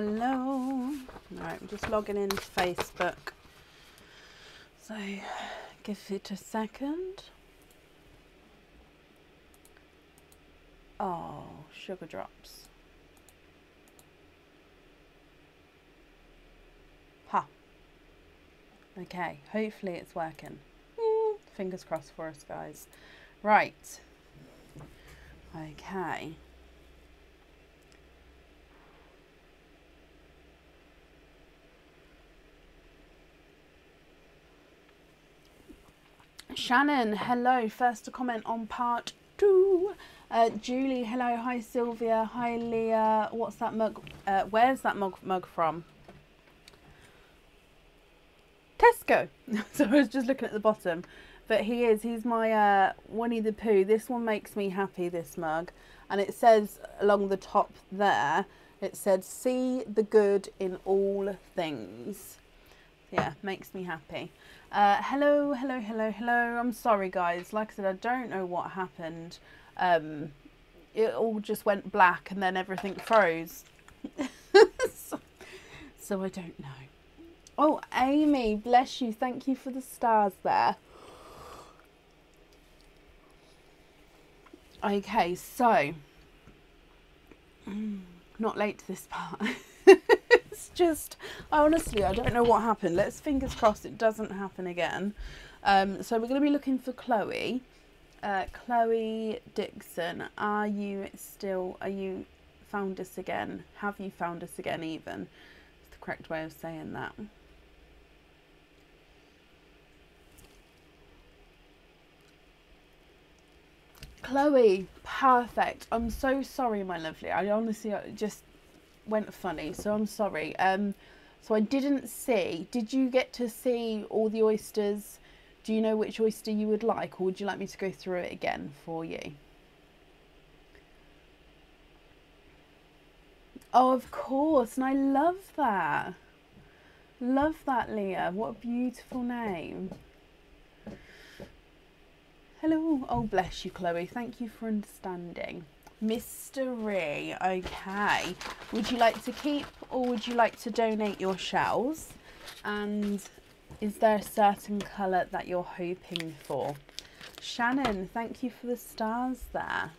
Hello. Right, I'm just logging into Facebook. So, give it a second. Oh, sugar drops. Ha. Okay, hopefully it's working. Fingers crossed for us, guys. Right. Okay. Shannon, hello. First to comment on part 2. Julie, hello. Hi, Sylvia. Hi, Leah. What's that mug? Where's that mug from? Tesco. So I was just looking at the bottom. But he's my Winnie the Pooh. This one makes me happy, this mug. And it says along the top there, it said, see the good in all things. Yeah, makes me happy. Hello. I'm sorry, guys. Like I said, I don't know what happened. It all just went black and then everything froze. so I don't know. Oh, Amy, bless you. Thank you for the stars there. Okay, so not late to this part. It's just, honestly, I don't know what happened. Let's fingers crossed it doesn't happen again. So we're going to be looking for Chloe. Chloe Dixon, are you found us again? Have you found us again even? It's the correct way of saying that. Chloe, perfect. I'm so sorry, my lovely. I honestly just went funny, so I'm sorry. So I didn't see. Did you get to see all the oysters? Do you know which oyster you would like, or would you like me to go through it again for you? Oh, of course, and I love that. Love that, Leah. What a beautiful name. Hello. Oh, bless you, Chloe. Thank you for understanding. Mystery. Okay. Would you like to keep or would you like to donate your shells? And is there a certain colour that you're hoping for? Shannon, thank you for the stars there.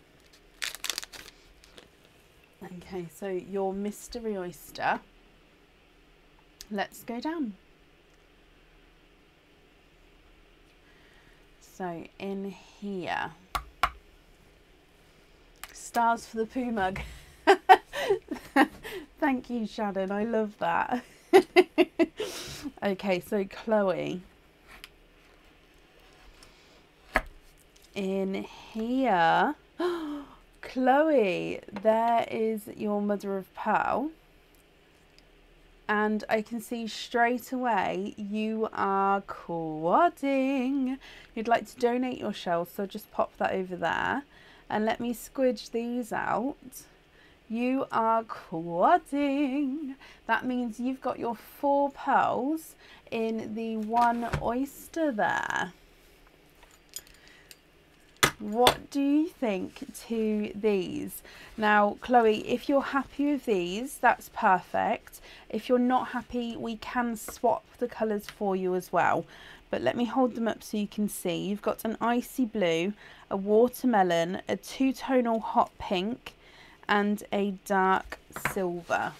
Okay, so your mystery oyster. Let's go down. So in here, stars for the Pooh mug. Thank you, Shannon. I love that. Okay, so Chloe. In here, Chloe, there is your mother of pearl. And I can see straight away you are quadding. You'd like to donate your shells, so just pop that over there. And let me squidge these out. You are quadding. That means you've got your 4 pearls in the 1 oyster there. What do you think to these? Now, Chloe, if you're happy with these, that's perfect. If you're not happy, we can swap the colours for you as well. But let me hold them up so you can see. You've got an icy blue, a watermelon, a 2-tonal hot pink, and a dark silver.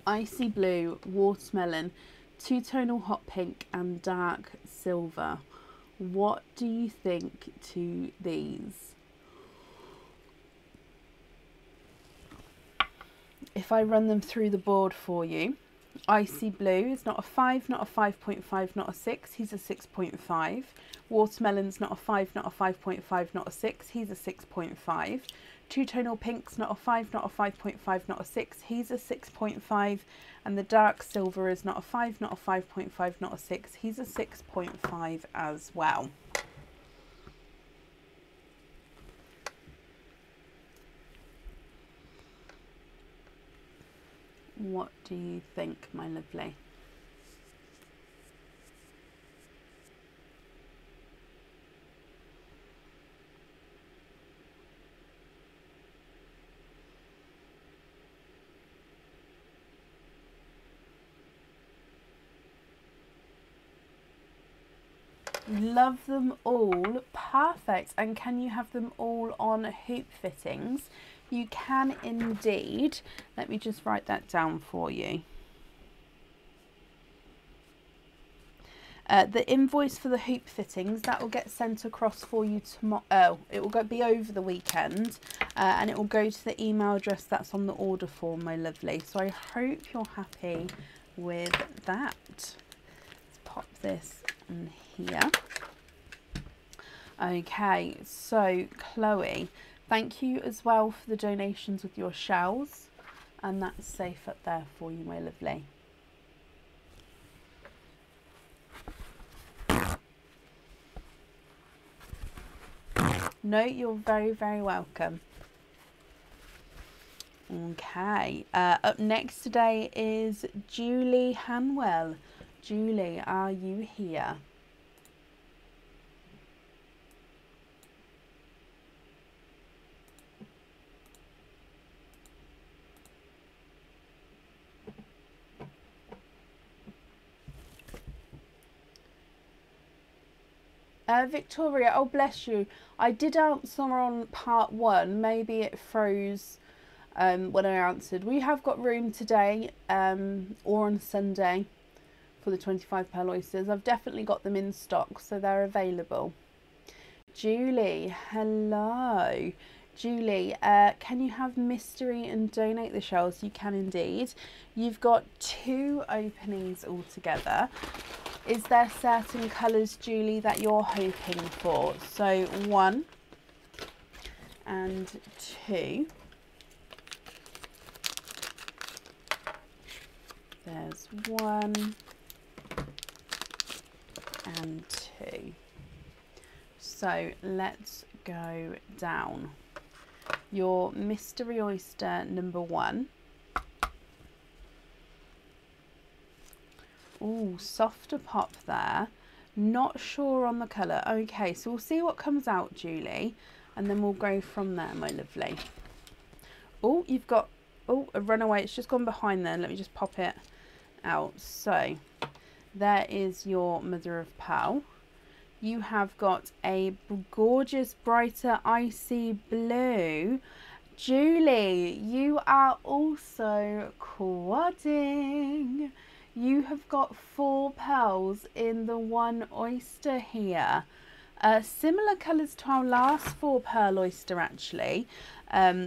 Icy blue, watermelon, 2-tonal hot pink, and dark silver. What do you think to these? If I run them through the board for you, icy blue is not a 5, not a 5.5, not a 6, he's a 6.5. Watermelon's not a 5, not a 5.5, not a 6, he's a 6.5. 2-tonal pink's not a 5, not a 5.5, not a 6, he's a 6.5. And the dark silver is not a 5, not a 5.5, not a 6, he's a 6.5 as well. What do you think, my lovely? Love them all. Perfect. And can you have them all on hoop fittings? You can indeed. Let me just write that down for you. The invoice for the hoop fittings, that will get sent across for you tomorrow. It will be over the weekend, and it will go to the email address that's on the order form, my lovely. So I hope you're happy with that. Let's pop this in here. Okay, so Chloe, thank you as well for the donations with your shells, and that's safe up there for you, my lovely. No, you're very, very welcome. Okay, up next today is Julie Hanwell. Julie, are you here? Victoria, oh bless you. I did answer on part 1. Maybe it froze when I answered. We have got room today or on Sunday for the 25 pearl oysters. I've definitely got them in stock, so they're available. Julie, hello. Julie, can you have mystery and donate the shells? You can indeed. You've got 2 openings altogether. Is there certain colours, Julie, that you're hoping for? So 1 and 2. There's 1 and 2. So let's go down. Your mystery oyster number 1. Oh, softer pop there. Not sure on the colour. Okay, so we'll see what comes out, Julie, and then we'll go from there, my lovely. Oh, you've got, oh, a runaway. It's just gone behind there. Let me just pop it out. So there is your mother of pearl. You have got a gorgeous, brighter, icy blue. Julie, you are also quadding. You have got 4 pearls in the 1 oyster here. Similar colours to our last 4 pearl oyster actually.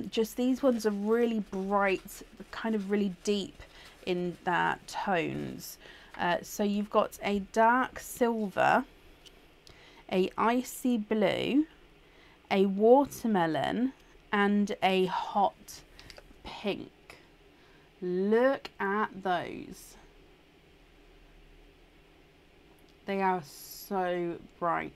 Just these ones are really bright, kind of really deep in their tones. So you've got a dark silver, a icy blue, a watermelon, and a hot pink. Look at those. They are so bright.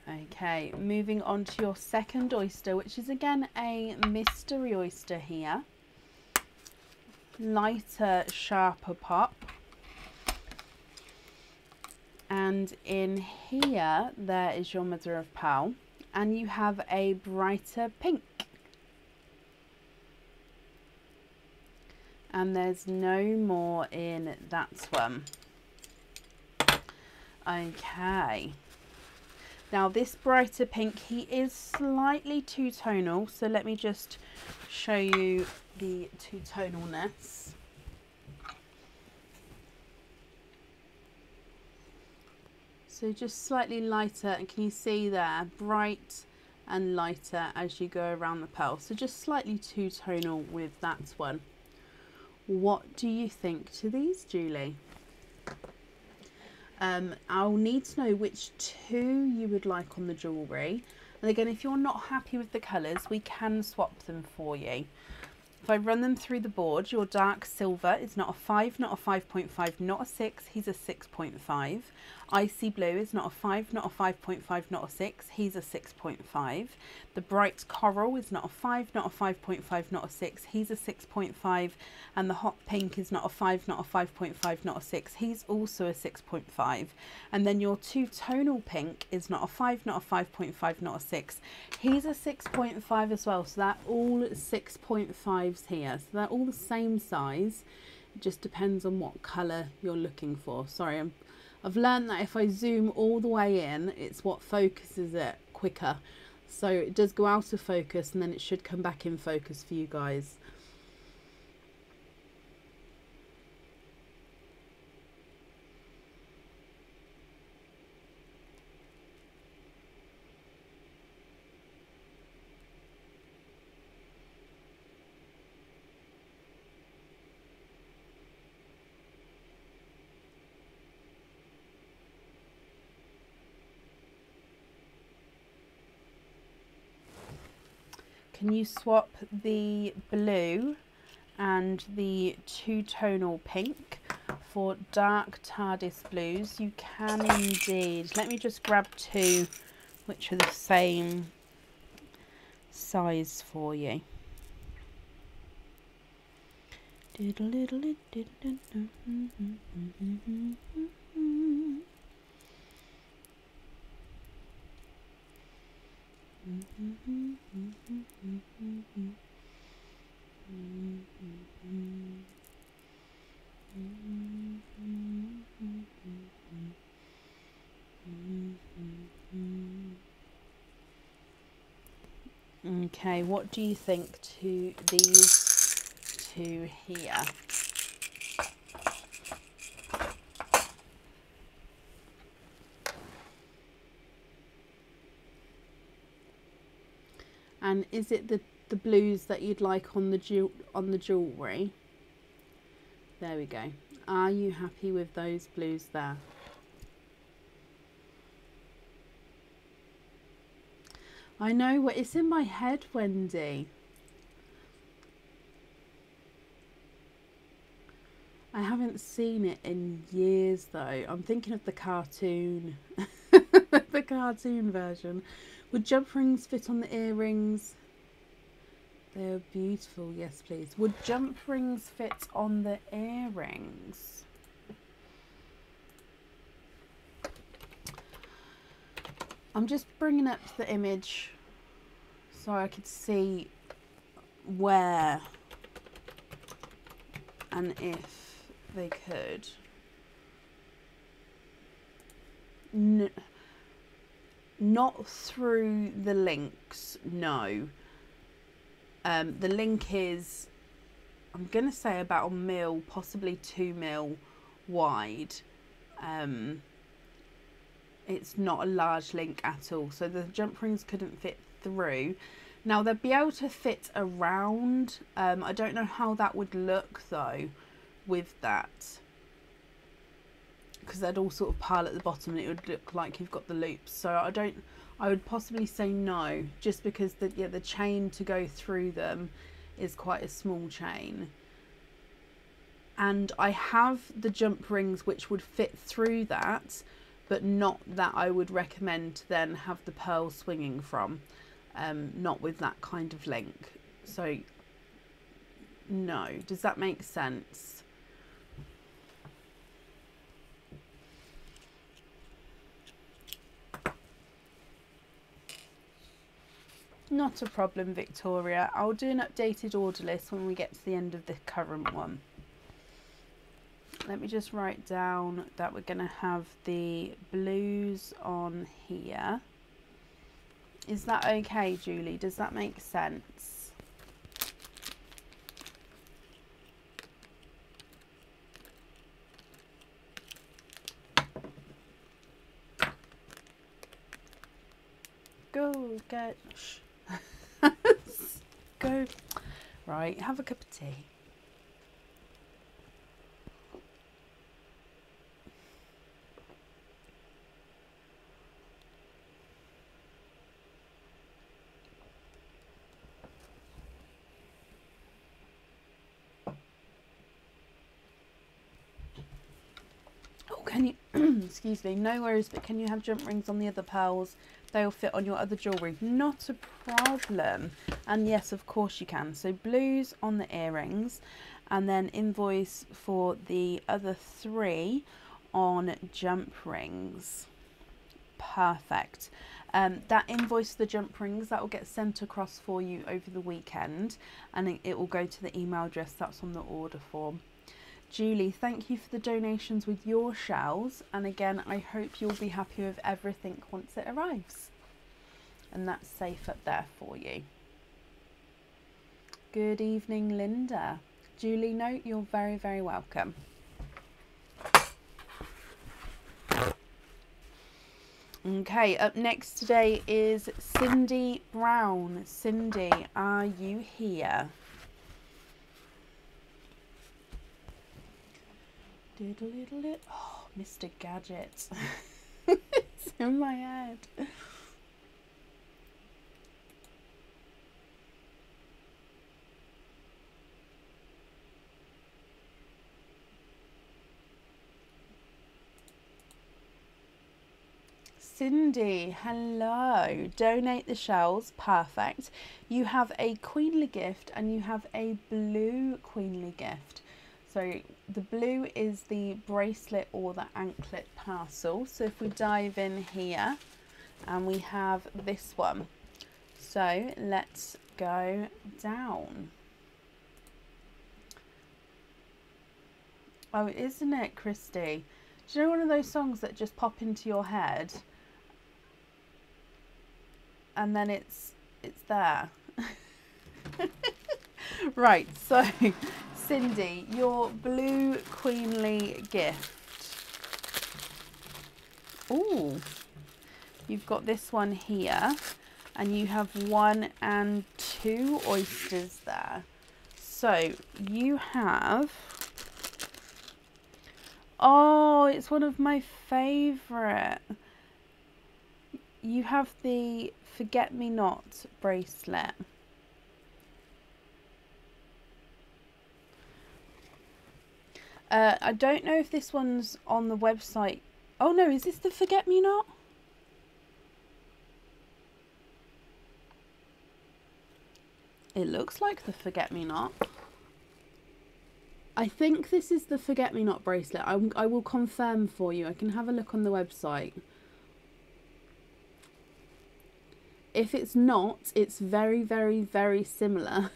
Okay, moving on to your second oyster, which is again a mystery oyster here. Lighter, sharper pop. And in here, there is your mother of pearl. And you have a brighter pink. And there's no more in that one. Okay. Now this brighter pink, he is slightly two-tonal. So let me just show you the two-tonalness. So just slightly lighter, and can you see there, bright and lighter as you go around the pearl. So just slightly two-tonal with that one. What do you think to these, Julie? I'll need to know which 2 you would like on the jewellery. And again, if you're not happy with the colours, we can swap them for you. If I run them through the board, your dark silver is not a 5, not a 5.5, not a 6, he's a 6.5. Icy blue is not a 5, not a 5.5, not a 6, he's a 6.5. The bright coral is not a 5, not a 5.5, not a 6, he's a 6.5. And the hot pink is not a 5, not a 5.5, not a 6, he's also a 6.5. And then your two-tonal pink is not a 5, not a 5.5, not a 6, he's a 6.5 as well. So they're all 6.5s here. So they're all the same size It just depends on what colour you're looking for. Sorry, I've learned that if I zoom all the way in, it's what focuses it quicker. So it does go out of focus and then it should come back in focus for you guys. Can you swap the blue and the two-tonal pink for dark Tardis blues? You can indeed. Let me just grab two which are the same size for you. Okay, what do you think to these two here? And is it the blues that you'd like on the jewellery? There we go. Are you happy with those blues there? I know what it's in my head, Wendy. I haven't seen it in years though. I'm thinking of the cartoon. The cartoon version. Would jump rings fit on the earrings? They're beautiful, yes please. Would jump rings fit on the earrings? I'm just bringing up the image so I could see where and if they could. Not through the links, no. The link is, I'm going to say about 1 mil, possibly 2 mil wide. It's not a large link at all, so the jump rings couldn't fit through. Now they'd be able to fit around. I don't know how that would look though with that, because they'd all sort of pile at the bottom and it would look like you've got the loops. So I would possibly say no, just because the chain to go through them is quite a small chain. And I have the jump rings which would fit through that, but not that I would recommend to then have the pearl swinging from, not with that kind of link. So no, does that make sense? Not a problem, Victoria. I'll do an updated order list when we get to the end of the current one. Let me just write down that we're going to have the blues on here. Is that okay, Julie? Does that make sense? Go get... Go. Right, have a cup of tea. Oh, can you... Excuse me, no worries, but can you have jump rings on the other pearls? They'll fit on your other jewellery. Not a problem. And yes, of course you can. So blues on the earrings, and then invoice for the other 3 on jump rings. Perfect. That invoice, the jump rings, that will get sent across for you over the weekend, and it will go to the email address that's on the order form. Julie, thank you for the donations with your shells. And again, I hope you'll be happy with everything once it arrives. And that's safe up there for you. Good evening, Linda. Julie, no, you're very, very welcome. Okay, up next today is Cindy Brown. Cindy, are you here? Oh, Mr. Gadget. It's in my head. Cindy, hello. Donate the shells. Perfect. You have a queenly gift and you have a blue queenly gift. So the blue is the bracelet or the anklet parcel. So if we dive in here and we have this one. So let's go down. Oh, isn't it, Christy? Do you know one of those songs that just pop into your head? And then it's there. Right, so Cindy, your blue queenly gift. Oh, you've got this one here, and you have 1 and 2 oysters there. So you have, oh, it's one of my favourite. You have the Forget-Me-Not bracelet. I don't know if this one's on the website. Oh no, is this the Forget-Me-Not? It looks like the Forget-Me-Not. I think this is the Forget-Me-Not bracelet. I will confirm for you. I can have a look on the website. If it's not, it's very, very, very similar.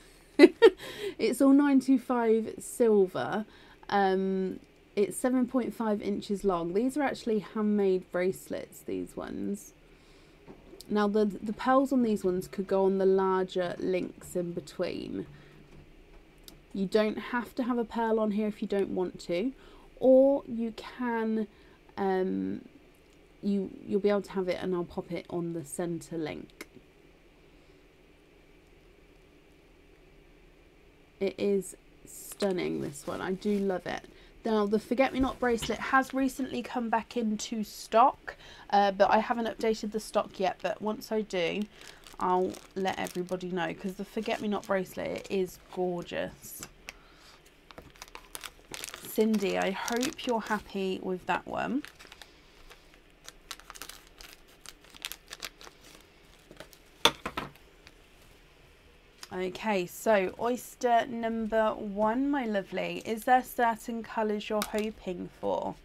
It's all 925 silver. It's 7.5 inches long. These are actually handmade bracelets, these ones. Now the pearls on these ones could go on the larger links in between. You don't have to have a pearl on here if you don't want to, or you can, you'll be able to have it and I'll pop it on the center link. It is stunning, this one. I do love it. Now, the Forget-Me-Not bracelet has recently come back into stock, but I haven't updated the stock yet. But once I do, I'll let everybody know, because the Forget-Me-Not bracelet is gorgeous. Cindy, I hope you're happy with that one. Okay, so oyster number 1, my lovely. Is there certain colours you're hoping for?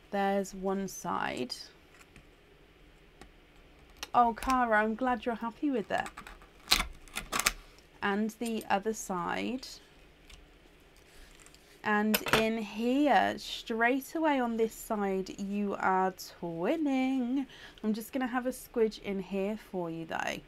There's one side. Oh, Cara, I'm glad you're happy with it. And the other side. And in here, straight away on this side, you are twinning. I'm just going to have a squidge in here for you, though.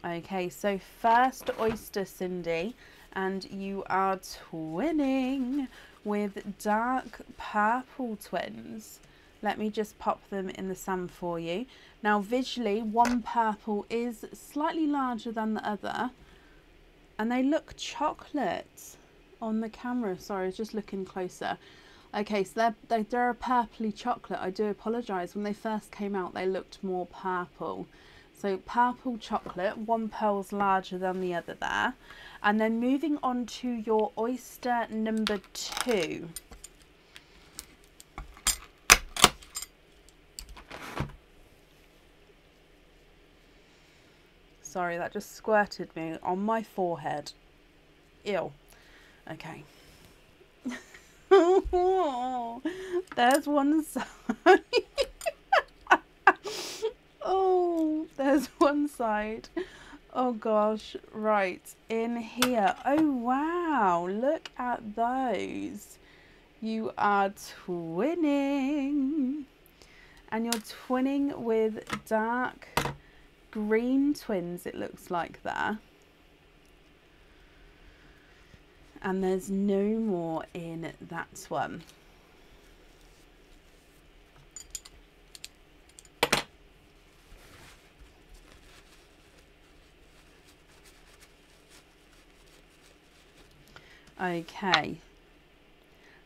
Okay, so first oyster, Cindy, and you are twinning with dark purple twins. Let me just pop them in the sun for you. Now visually, one purple is slightly larger than the other, and they look chocolate on the camera. Sorry, I was just looking closer. Okay, so they're a purpley chocolate. I do apologise. When they first came out, they looked more purple. So purple chocolate, one pearl's larger than the other there. And then moving on to your oyster number 2. Sorry, that just squirted me on my forehead. Ew. Okay. There's one side. Oh, there's one side. Oh gosh, right, in here. Oh wow, look at those. You are twinning. And you're twinning with dark green twins, it looks like there. And there's no more in that one. Okay,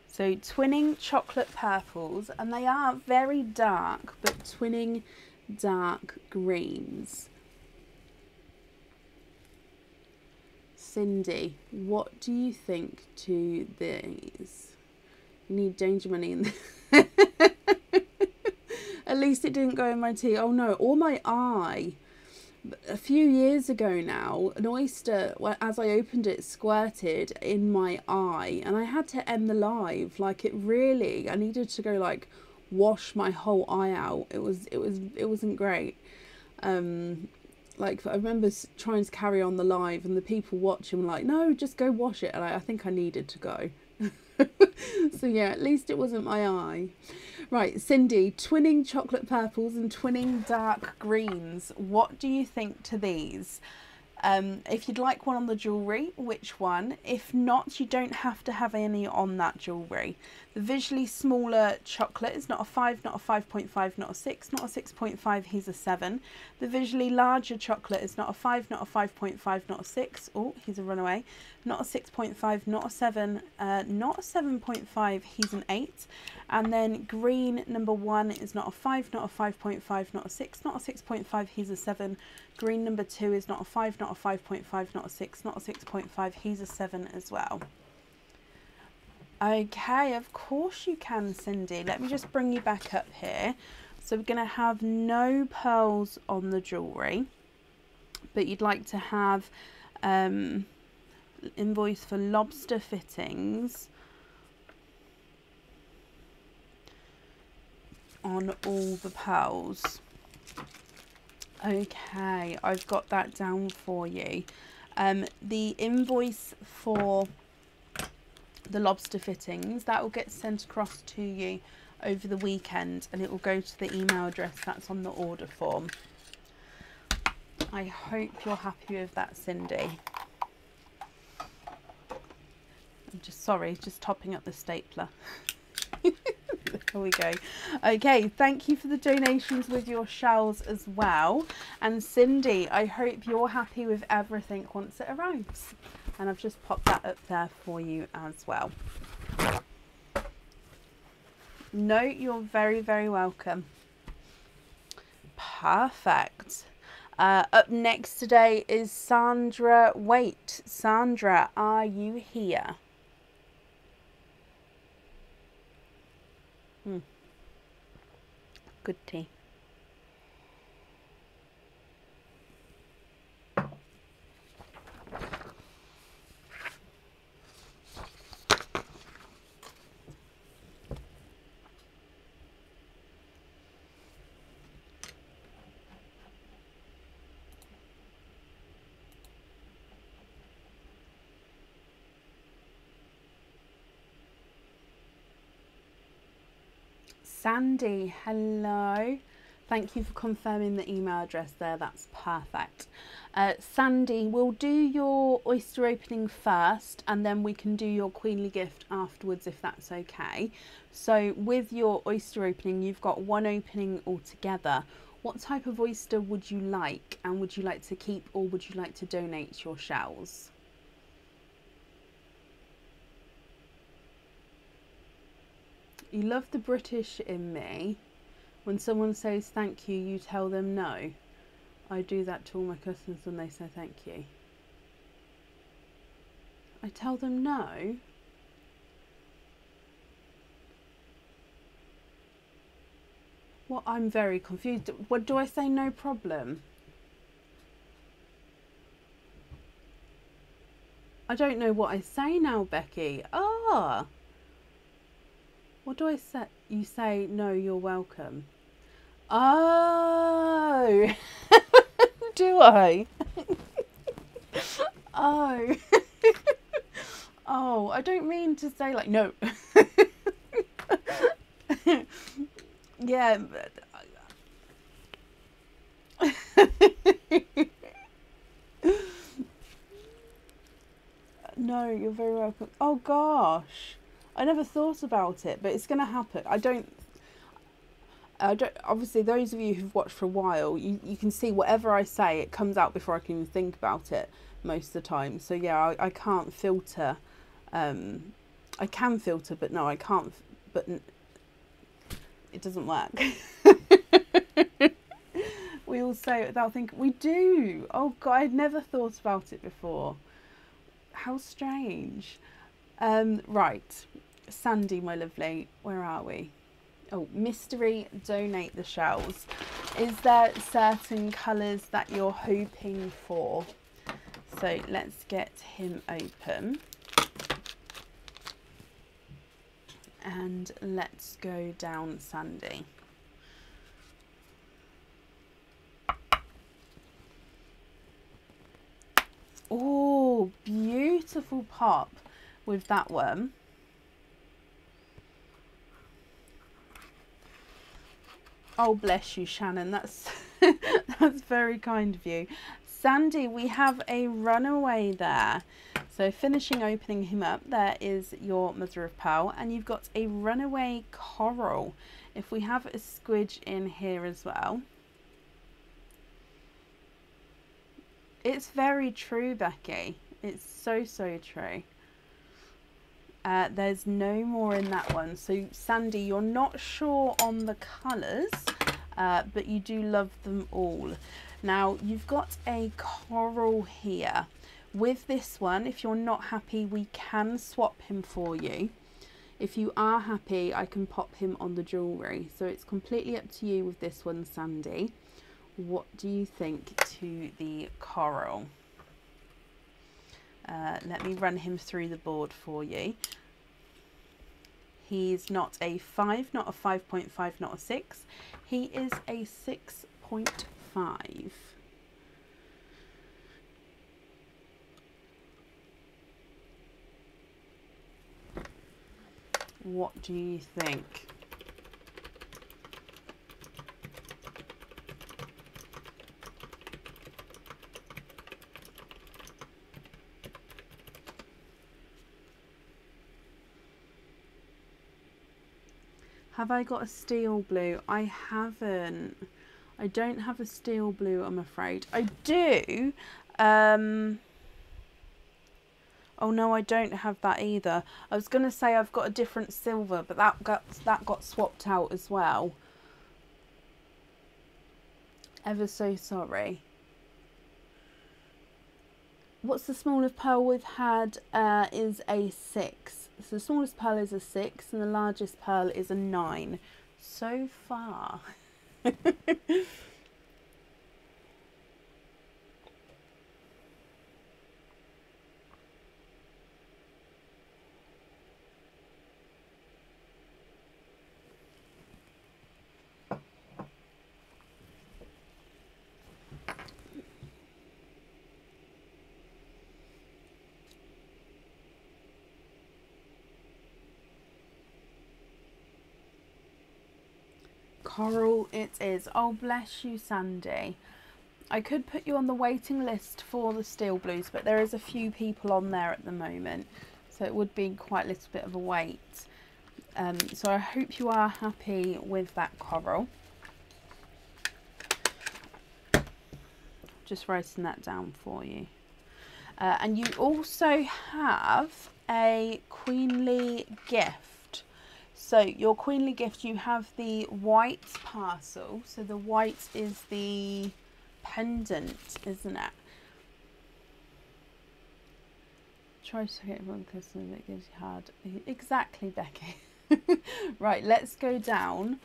so twinning chocolate purples, and they are very dark, but twinning dark greens. Cindy, what do you think to these? You need danger money in this. At least it didn't go in my tea. Oh no, or my eye. A few years ago now, an oyster, as I opened it, squirted in my eye, and I had to end the live. Like, it really, I needed to go like wash my whole eye out. It wasn't great. Like, I remember trying to carry on the live, and the people watching were like, no, just go wash it. And I think I needed to go. So yeah, at least it wasn't my eye. Right, Cindy, twinning chocolate purples and twinning dark greens. What do you think to these? If you'd like one on the jewellery, which one? If not, you don't have to have any on that jewellery. The visually smaller chocolate is not a 5, not a 5.5, not a 6, not a 6.5, he's a 7. The visually larger chocolate is not a 5, not a 5.5, not a 6. Oh, he's a runaway. Not a 6.5, not a 7, not a 7.5, he's an 8. And then green number 1 is not a 5, not a 5.5, not a 6, not a 6.5, he's a 7. Green number 2 is not a 5, not a 5.5, not a 6, not a 6.5, he's a 7 as well. Okay, of course you can, Cindy. Let me just bring you back up here. So we're going to have no pearls on the jewellery, but you'd like to have invoice for lobster fittings on all the pearls. Okay, I've got that down for you. The invoice for the lobster fittings, that will get sent across to you over the weekend, and it will go to the email address that's on the order form. I hope you're happy with that, Cindy. I'm just sorry, just topping up the stapler. There we go. Okay, thank you for the donations with your shells as well. And Cindy, I hope you're happy with everything once it arrives. And I've just popped that up there for you as well. No, you're very, very welcome. Perfect. Up next today is Sandra. Wait, Sandra, are you here? Good tea. Sandy, hello. Thank you for confirming the email address there. That's perfect. Sandy, we'll do your oyster opening first, and then we can do your queenly gift afterwards, if that's okay. So with your oyster opening, you've got one opening altogether. What type of oyster would you like? And would you like to keep, or would you like to donate your shells? You love the British in me. When someone says thank you, you tell them no. I do that to all my customers when they say thank you. I tell them no. Well, I'm very confused. What do I say? No problem. I don't know what I say now, Becky. Ah. What do I say? You say, no, you're welcome. Oh, do I? Oh. Oh, I don't mean to say like, no. Yeah. No, you're very welcome. Oh gosh. I never thought about it, but it's going to happen. I don't, obviously those of you who've watched for a while, you can see whatever I say, it comes out before I can even think about it most of the time. So yeah, I can't filter. I can filter, but no, I can't, but it doesn't work. We all say it without thinking. We do. Oh God, I'd never thought about it before. How strange. Right. Sandy, my lovely, where are we? Oh, mystery, donate the shells. Is there certain colours that you're hoping for? So let's get him open. And let's go down Sandy. Oh, beautiful pop with that one. Oh, bless you, Shannon. That's that's very kind of you. Sandy, we have a runaway there. So finishing opening him up, there is your mother of pearl, and you've got a runaway coral. If we have a squidge in here as well. It's very true, Becky. It's so, so true. There's no more in that one. So Sandy, you're not sure on the colours, but you do love them all. Now you've got a coral here. With this one, if you're not happy, we can swap him for you. If you are happy, I can pop him on the jewellery. So it's completely up to you with this one, Sandy. What do you think to the coral? Let me run him through the board for you. He's not a 5, not a 5.5, not a 6. He is a 6.5. What do you think? Have I got a steel blue? I haven't. I don't have a steel blue, I'm afraid. I do. Oh no, I don't have that either. I was going to say I've got a different silver, but that got swapped out as well. Ever so sorry. What's the smallest pearl we've had is a 6. So the smallest pearl is a 6 and the largest pearl is a 9. So far. Coral it is. Oh, bless you, Sandy. I could put you on the waiting list for the steel blues, but there is a few people on there at the moment, so it would be quite a little bit of a wait. So I hope you are happy with that coral. Just writing that down for you. And you also have a queenly gift. So your queenly gift, you have the white parcel. So the white is the pendant, isn't it? Try to get one customer that gives you hard. Exactly, Becky. Right, let's go down.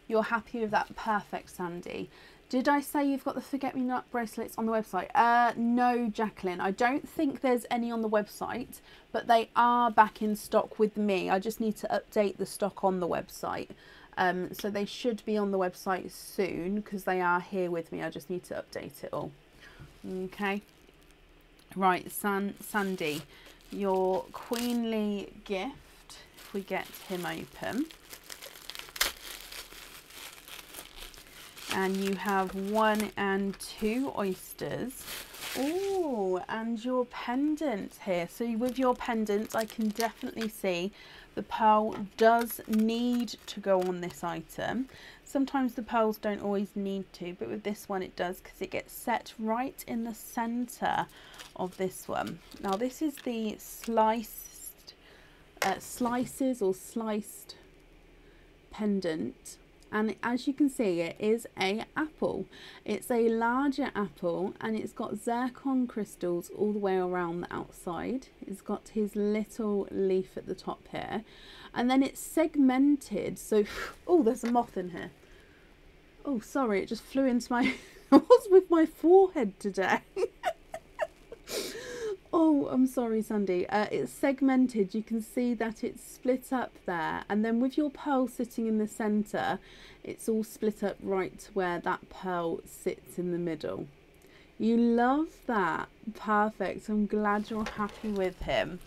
You're happy with that? Perfect, Sandy. Did I say you've got the forget-me-not bracelets on the website? No, Jacqueline. I don't think there's any on the website, but they are back in stock with me. I just need to update the stock on the website. So they should be on the website soon because they are here with me. I just need to update it all. Okay. Right, Sandy, your queenly gift, if we get him open. And you have 1 and 2 oysters. Oh, and your pendant here. So with your pendant, I can definitely see the pearl does need to go on this item. Sometimes the pearls don't always need to, but with this one it does, because it gets set right in the center of this one. Now this is the slices or sliced pendant. And as you can see, it is a apple. It's a larger apple, and it's got zircon crystals all the way around the outside. It's got his little leaf at the top here, and then it's segmented. So, oh, there's a moth in here. Oh, sorry, it just flew into my... What's with my forehead today? Oh, I'm sorry, Sandy. It's segmented. You can see that it's split up there. And then with your pearl sitting in the centre, it's all split up right to where that pearl sits in the middle. You love that. Perfect. I'm glad you're happy with him.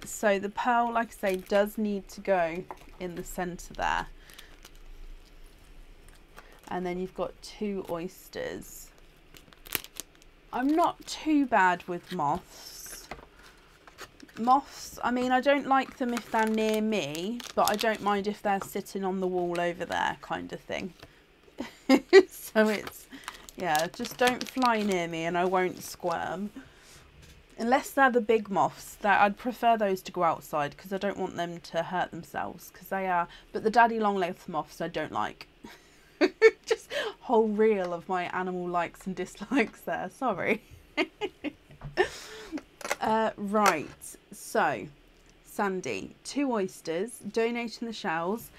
So the pearl, like I say, does need to go in the centre there. And then you've got 2 oysters. I'm not too bad with moths. Moths, I mean, I don't like them if they're near me, but I don't mind if they're sitting on the wall over there, kind of thing. So it's, yeah, just don't fly near me and I won't squirm. Unless they're the big moths, that I'd prefer those to go outside, because I don't want them to hurt themselves, because they are, but the daddy long-legged moths I don't like. Just whole reel of my animal likes and dislikes there, sorry. Right, so Sandy, 2 oysters, donating the shells.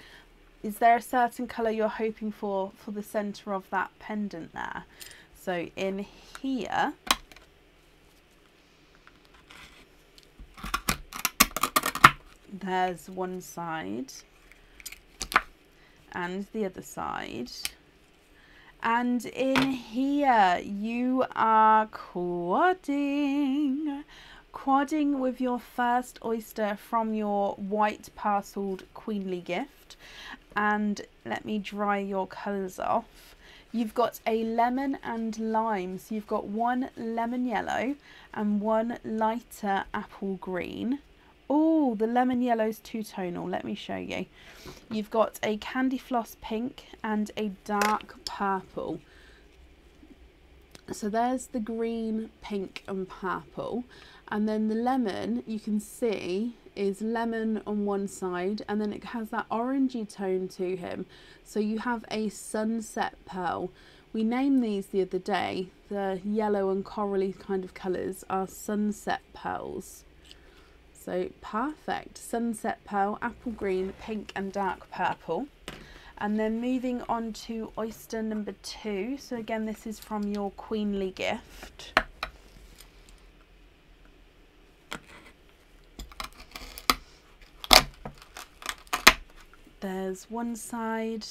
Is there a certain colour you're hoping for the centre of that pendant there? So in here, there's one side and the other side, and in here you are quadding with your first oyster from your white parcelled queenly gift. And let me dry your colours off. You've got a lemon and lime, so you've got 1 lemon yellow and 1 lighter apple green. Oh, the lemon yellow's two-tonal. Let me show you. You've got a candy floss pink and a dark purple. So there's the green, pink and purple. And then the lemon, you can see, is lemon on one side, and then it has that orangey tone to him. So you have a sunset pearl. We named these the other day. The yellow and corally kind of colours are sunset pearls. So perfect, sunset pearl, apple green, pink and dark purple. And then moving on to oyster number 2. So again, this is from your queenly gift. There's one side.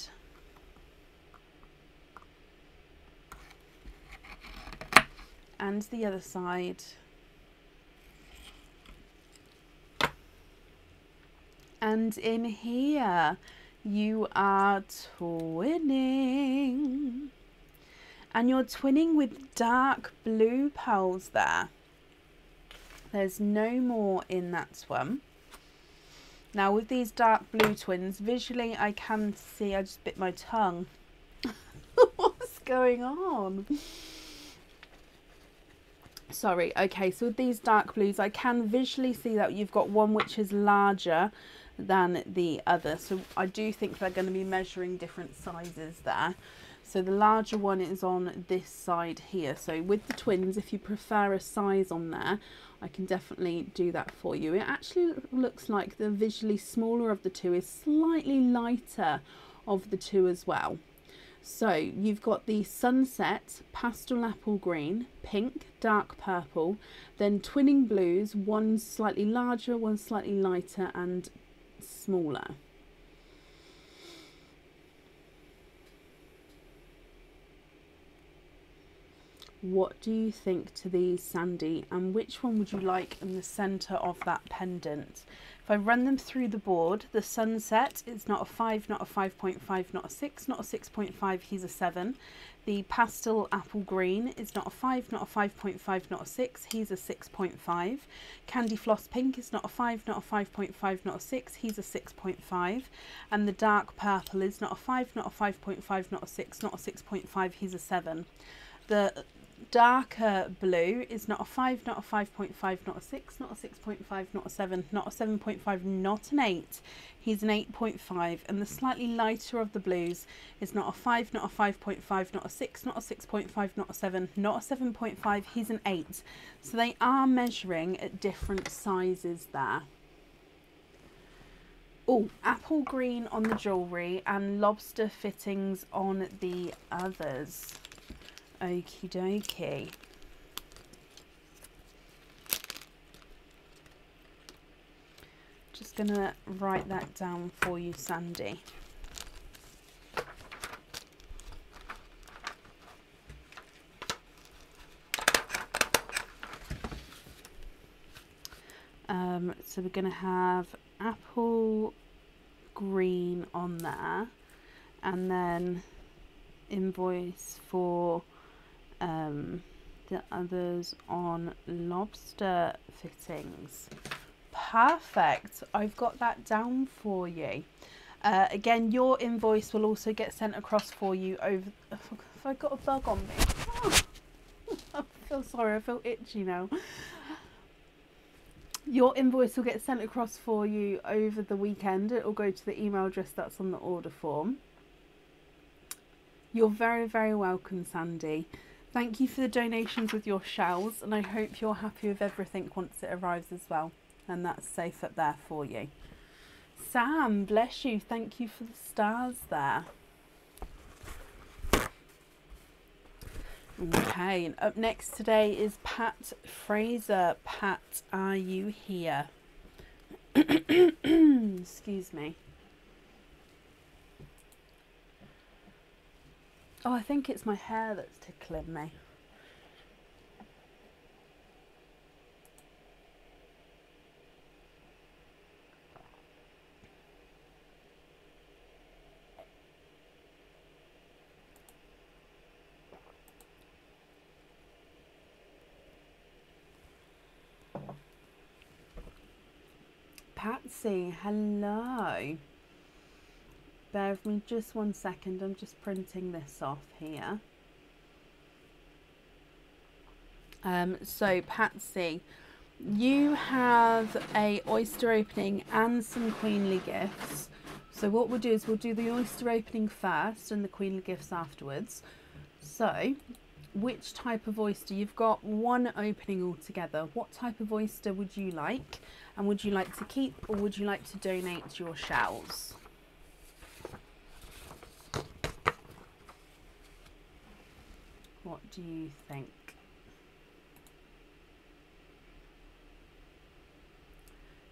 And the other side. And in here, you are twinning. And you're twinning with dark blue pearls there. There's no more in that one. Now with these dark blue twins, visually I can see, I just bit my tongue. What's going on? Sorry, okay, so with these dark blues, I can visually see that you've got one which is larger than the other. So I do think they're going to be measuring different sizes there. So the larger one is on this side here. So with the twins, if you prefer a size on there, I can definitely do that for you. It actually looks like the visually smaller of the two is slightly lighter of the two as well. So you've got the sunset, pastel apple green, pink, dark purple, then twinning blues, one slightly larger, one slightly lighter and smaller. What do you think to these, Sandy? And which one would you like in the centre of that pendant? If I run them through the board, the sunset is not a 5, not a 5.5, not a 6, not a 6.5, he's a 7. The pastel apple green is not a 5, not a 5.5, not a 6, he's a 6.5. Candy floss pink is not a 5, not a 5.5, not a 6, he's a 6.5. And the dark purple is not a 5, not a 5.5, not a 6, not a 6.5, he's a 7. The darker blue is not a 5, not a 5.5, not a 6, not a 6.5, not a 7, not a 7.5, not an 8. He's an 8.5. And the slightly lighter of the blues is not a 5, not a 5.5, not a 6, not a 6.5, not a 7, not a 7.5. He's an 8. So they are measuring at different sizes there. Oh, apple green on the jewellery and lobster fittings on the others. Okie dokie. Just gonna write that down for you, Sandy. So we're gonna have apple green on there, and then invoice for the others on lobster fittings. Perfect. I've got that down for you. Again, your invoice will also get sent across for you over... Have I got a bug on me? Oh, I feel sorry. I feel itchy now. Your invoice will get sent across for you over the weekend. It will go to the email address that's on the order form. You're very, very welcome, Sandy. Thank you for the donations with your shells, and I hope you're happy with everything once it arrives as well. And that's safe up there for you. Sam, bless you. Thank you for the stars there. Okay, and up next today is Pat Fraser. Pat, are you here? Excuse me. Oh, I think it's my hair that's tickling me. Patsy, hello. Bear with me just 1 second. I'm just printing this off here. So Patsy, you have a oyster opening and some queenly gifts. So what we'll do is we'll do the oyster opening first and the queenly gifts afterwards. So which type of oyster? You've got one opening altogether. What type of oyster would you like? And would you like to keep, or would you like to donate your shells? What do you think?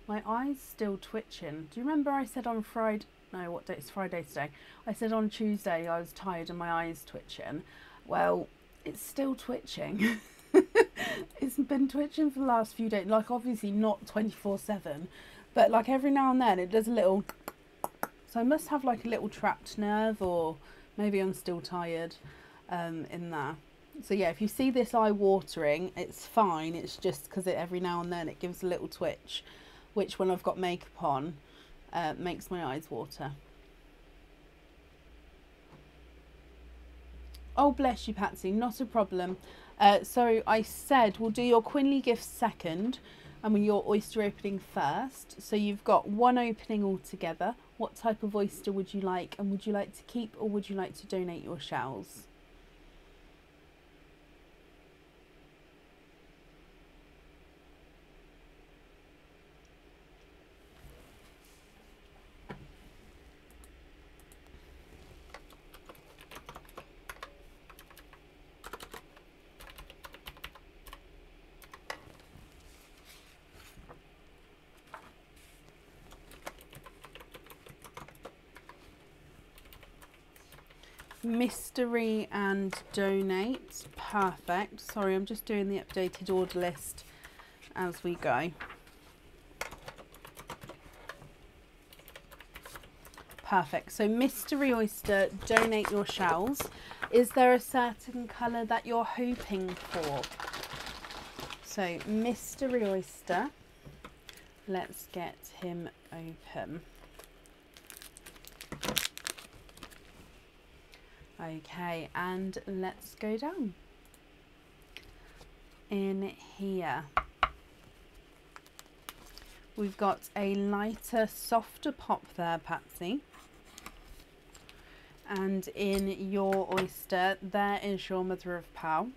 My eye's still twitching. Do you remember I said on Friday, no, what day? It's Friday today. I said on Tuesday I was tired and my eye's twitching. Well, it's still twitching. It's been twitching for the last few days. Like, obviously not 24/7, but like every now and then it does a little. So I must have like a little trapped nerve, or maybe I'm still tired in there. So yeah, if you see this eye watering, it's fine. It's just because every now and then it gives a little twitch, which when I've got makeup on makes my eyes water. Oh, bless you, Patsy. Not a problem. So I said we'll do your queenly gifts second and your oyster opening first. So you've got one opening altogether. What type of oyster would you like? And would you like to keep, or would you like to donate your shells? Mystery and donate. Perfect. Sorry, I'm just doing the updated order list as we go. Perfect. So mystery oyster, donate your shells. Is there a certain colour that you're hoping for? So mystery oyster, let's get him open. Okay, and let's go down. In here, we've got a lighter, softer pop there, Patsy. And in your oyster, there is your mother of pearl.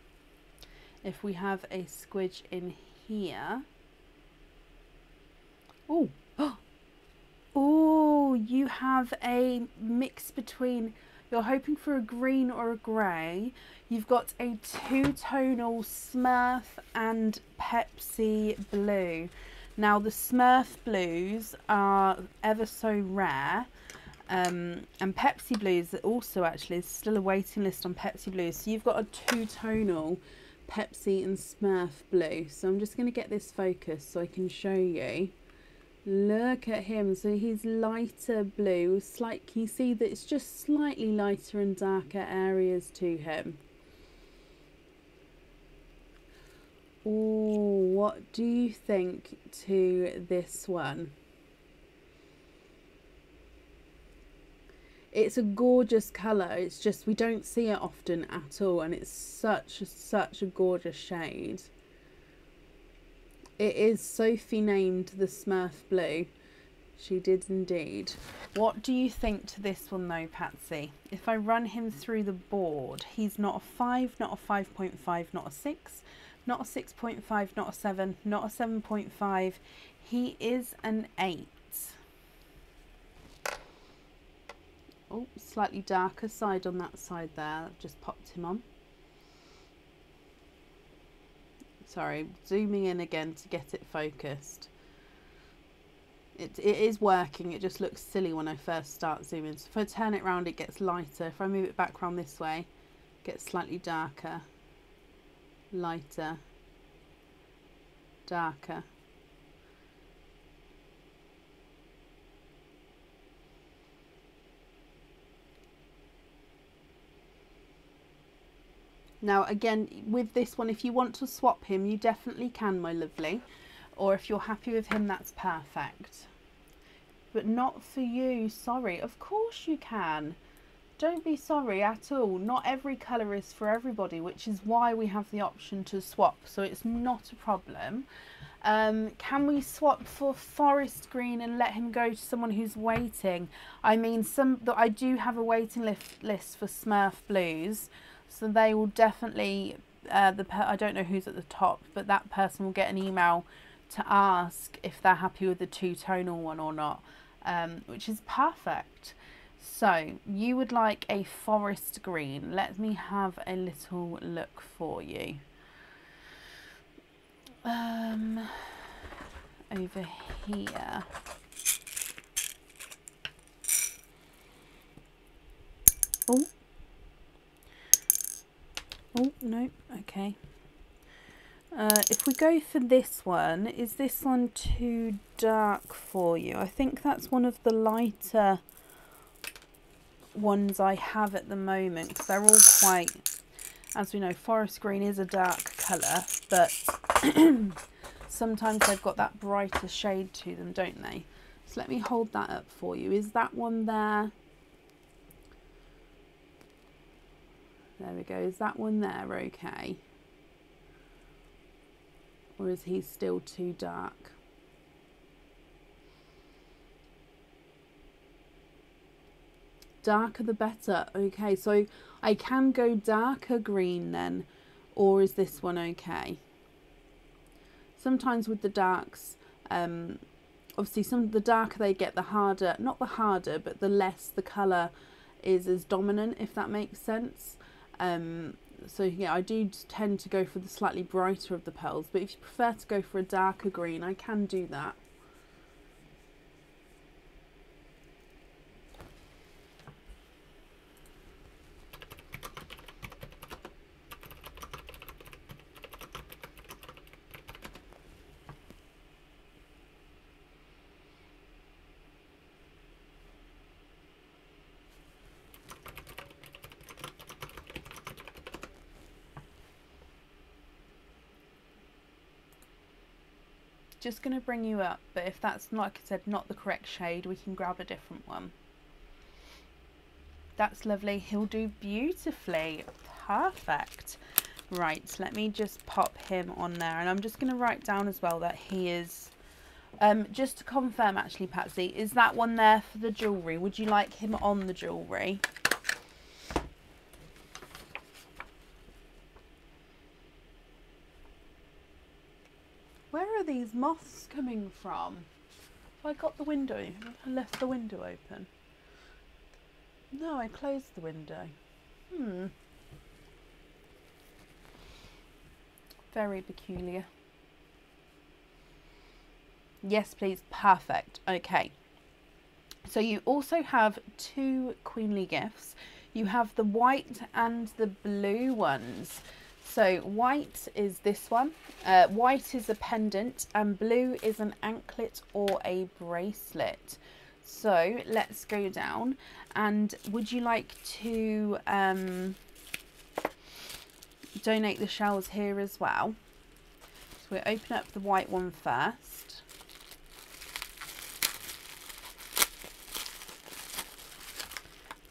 If we have a squidge in here. Oh, oh, you have a mix between, you're hoping for a green or a grey. You've got a two-tonal Smurf and Pepsi blue. Now the Smurf blues are ever so rare. And Pepsi blues also, actually, there's still a waiting list on Pepsi blues. So you've got a two-tonal Pepsi and Smurf blue. So I'm just going to get this focused so I can show you. Look at him. So he's lighter blue. Can you see that it's just slightly lighter and darker areas to him? Oh, what do you think to this one? It's a gorgeous colour. It's just we don't see it often at all, and it's such a gorgeous shade. It is Sophie named the Smurf blue. She did indeed. What do you think to this one though, Patsy? If I run him through the board, he's not a 5, not a 5.5, not a 6, not a 6.5, not a 7, not a 7.5. He is an 8. Oh, slightly darker side on that side there. I've just popped him on. Sorry, zooming in again to get it focused. It is working, it just looks silly when I first start zooming. So if I turn it around, it gets lighter. If I move it back around this way, it gets slightly darker, lighter, darker. Now again, with this one, if you want to swap him, you definitely can, my lovely. Or if you're happy with him, that's perfect. But not for you, sorry. Of course you can. Don't be sorry at all. Not every colour is for everybody, which is why we have the option to swap. So it's not a problem. Can we swap for forest green and let him go to someone who's waiting? I mean, I do have a waiting list for Smurf blues. So they will definitely, I don't know who's at the top, but that person will get an email to ask if they're happy with the two-tonal one or not, which is perfect. So you would like a forest green. Let me have a little look for you. Over here. Oh, no, okay. If we go for this one, is this one too dark for you? I think that's one of the lighter ones I have at the moment, because they're all quite, as we know, forest green is a dark colour, but sometimes they've got that brighter shade to them, don't they? So let me hold that up for you. Is that one there? There we go. Is that one there okay? Or is he still too dark? Darker the better. Okay, so I can go darker green then. Or is this one okay? Sometimes with the darks, obviously the darker they get, the harder, not the harder, but the less the colour is as dominant, if that makes sense. So yeah, I do tend to go for the slightly brighter of the pearls, but if you prefer to go for a darker green, I can do that. just going to bring you up, but if that's, like I said, not the correct shade, we can grab a different one. That's lovely. He'll do beautifully. Perfect. Right, let me just pop him on there, and I'm just going to write down as well that he is, just to confirm actually, Patsy, is that one there for the jewellery? Would you like him on the jewellery? Where are these moths coming from? Have I got the window? I left the window open. No, I closed the window. Very peculiar. Yes, please. Perfect. Okay. So you also have two queenly gifts. You have the white and the blue ones. So white is this one. White is a pendant and blue is an anklet or a bracelet. So let's go down, and would you like to donate the shells here as well? So we'll open up the white one first.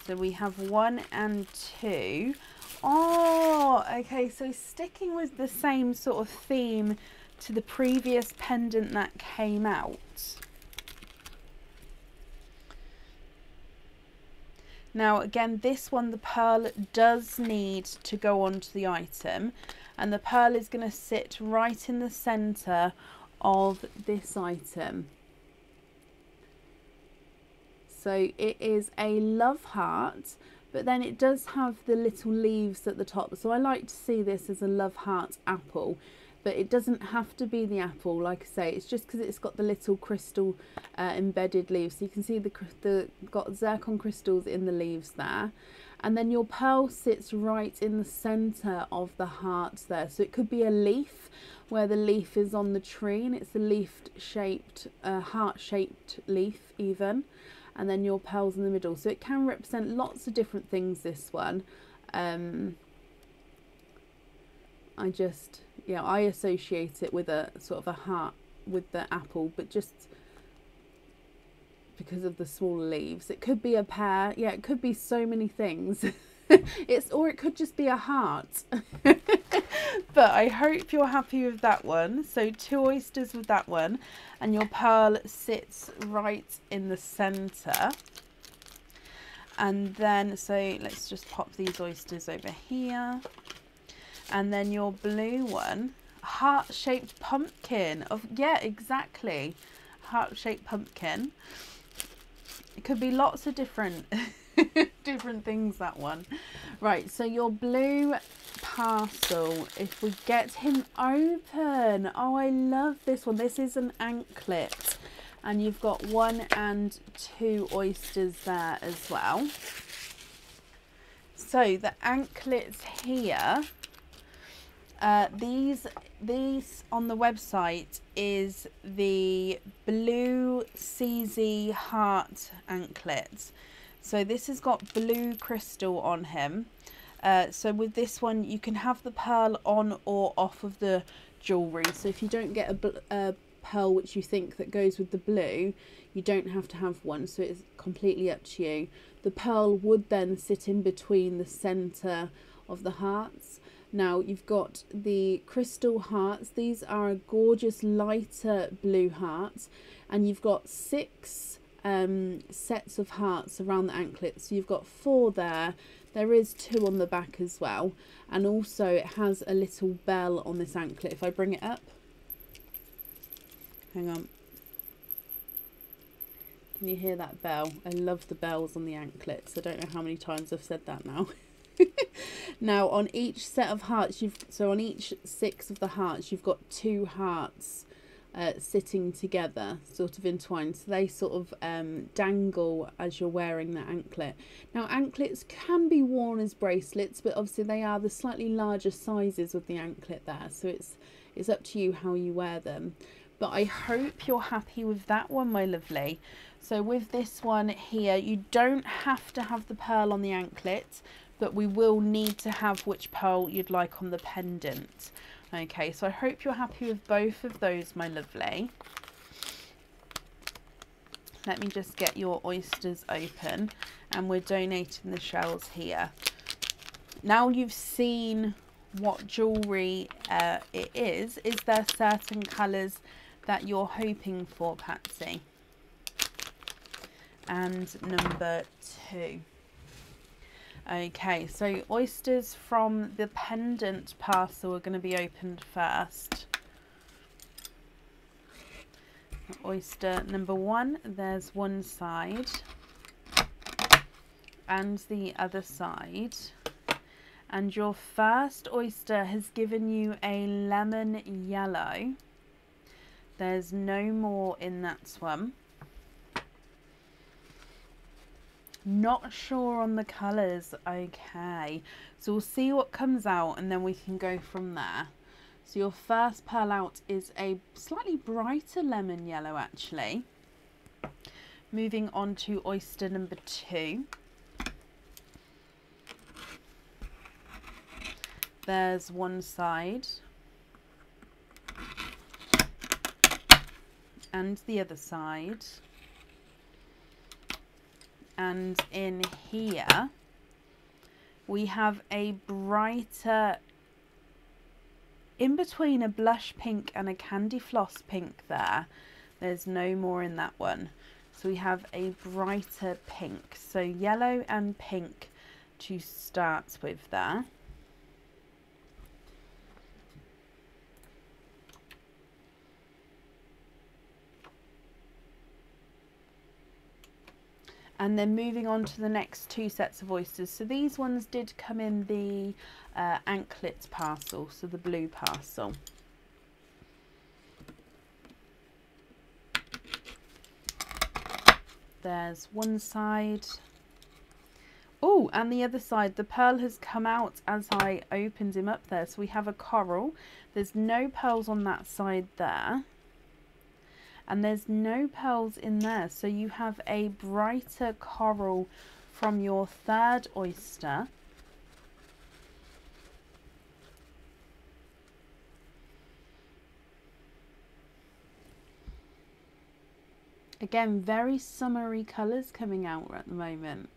So we have 1 and 2. Oh, okay, so sticking with the same sort of theme to the previous pendant that came out. Now again, this one, the pearl does need to go onto the item, and the pearl is going to sit right in the centre of this item. So it is a love heart, but then it does have the little leaves at the top. So I like to see this as a love heart apple, but it doesn't have to be the apple. Like I say, it's just because it's got the little crystal embedded leaves. So you can see the got zircon crystals in the leaves there. And then your pearl sits right in the centre of the heart there. So it could be a leaf where the leaf is on the tree, and it's a leaf-shaped, heart-shaped leaf even. And then your pearl's in the middle. So it can represent lots of different things, this one. I associate it with a sort of a heart with the apple, but just because of the small leaves. It could be a pear. Yeah, it could be so many things. Or it could just be a heart. But I hope you're happy with that one. So 2 oysters with that one, and your pearl sits right in the centre. And then, so let's just pop these oysters over here. And then your blue one, heart-shaped pumpkin. Yeah, exactly. Heart-shaped pumpkin. It could be lots of different different things, that one. Right, so your blue parcel, if we get him open. Oh, I love this one. This is an anklet, and you've got 1 and 2 oysters there as well. So the anklets here, these on the website is the blue CZ heart anklets. So this has got blue crystal on him. So with this one, you can have the pearl on or off of the jewellery. So if you don't get a pearl which you think that goes with the blue, you don't have to have one. So it's completely up to you. The pearl would then sit in between the centre of the hearts. Now you've got the crystal hearts. These are a gorgeous lighter blue hearts, and you've got 6 sets of hearts around the anklet. So you've got 4 there. There is 2 on the back as well, and also it has a little bell on this anklet. If I bring it up, hang on, can you hear that bell? I love the bells on the anklets. I don't know how many times I've said that now. Now on each set of hearts, on each 6 of the hearts, you've got 2 hearts sitting together, sort of entwined. So they sort of dangle as you're wearing the anklet. Now anklets can be worn as bracelets, but obviously they are the slightly larger sizes of the anklet there. So it's up to you how you wear them. But I hope you're happy with that one, my lovely. So with this one here, you don't have to have the pearl on the anklet, but we will need to have which pearl you'd like on the pendant. Okay, so I hope you're happy with both of those, my lovely. Let me just get your oysters open, and we're donating the shells here. Now you've seen what jewellery it is there certain colours that you're hoping for, Patsy? And number 2. Okay, so oysters from the Pendant parcel are going to be opened first. Oyster number 1, there's one side and the other side. And your first oyster has given you a lemon yellow. There's no more in that one. Not sure on the colours. Okay, so we'll see what comes out and then we can go from there. So your first pearl out is a slightly brighter lemon yellow actually. Moving on to oyster number 2. There's one side and the other side, and in here we have a brighter, in between a blush pink and a candy floss pink there. There's no more in that one. So we have a brighter pink, so yellow and pink to start with there. And then moving on to the next 2 sets of oysters. So these ones did come in the Anklet parcel, so the blue parcel. There's one side. Oh, and the other side, the pearl has come out as I opened him up there. So we have a coral. There's no pearls on that side there. And there's no pearls in there, so you have a brighter coral from your third oyster. Again, very summery colours coming out at the moment.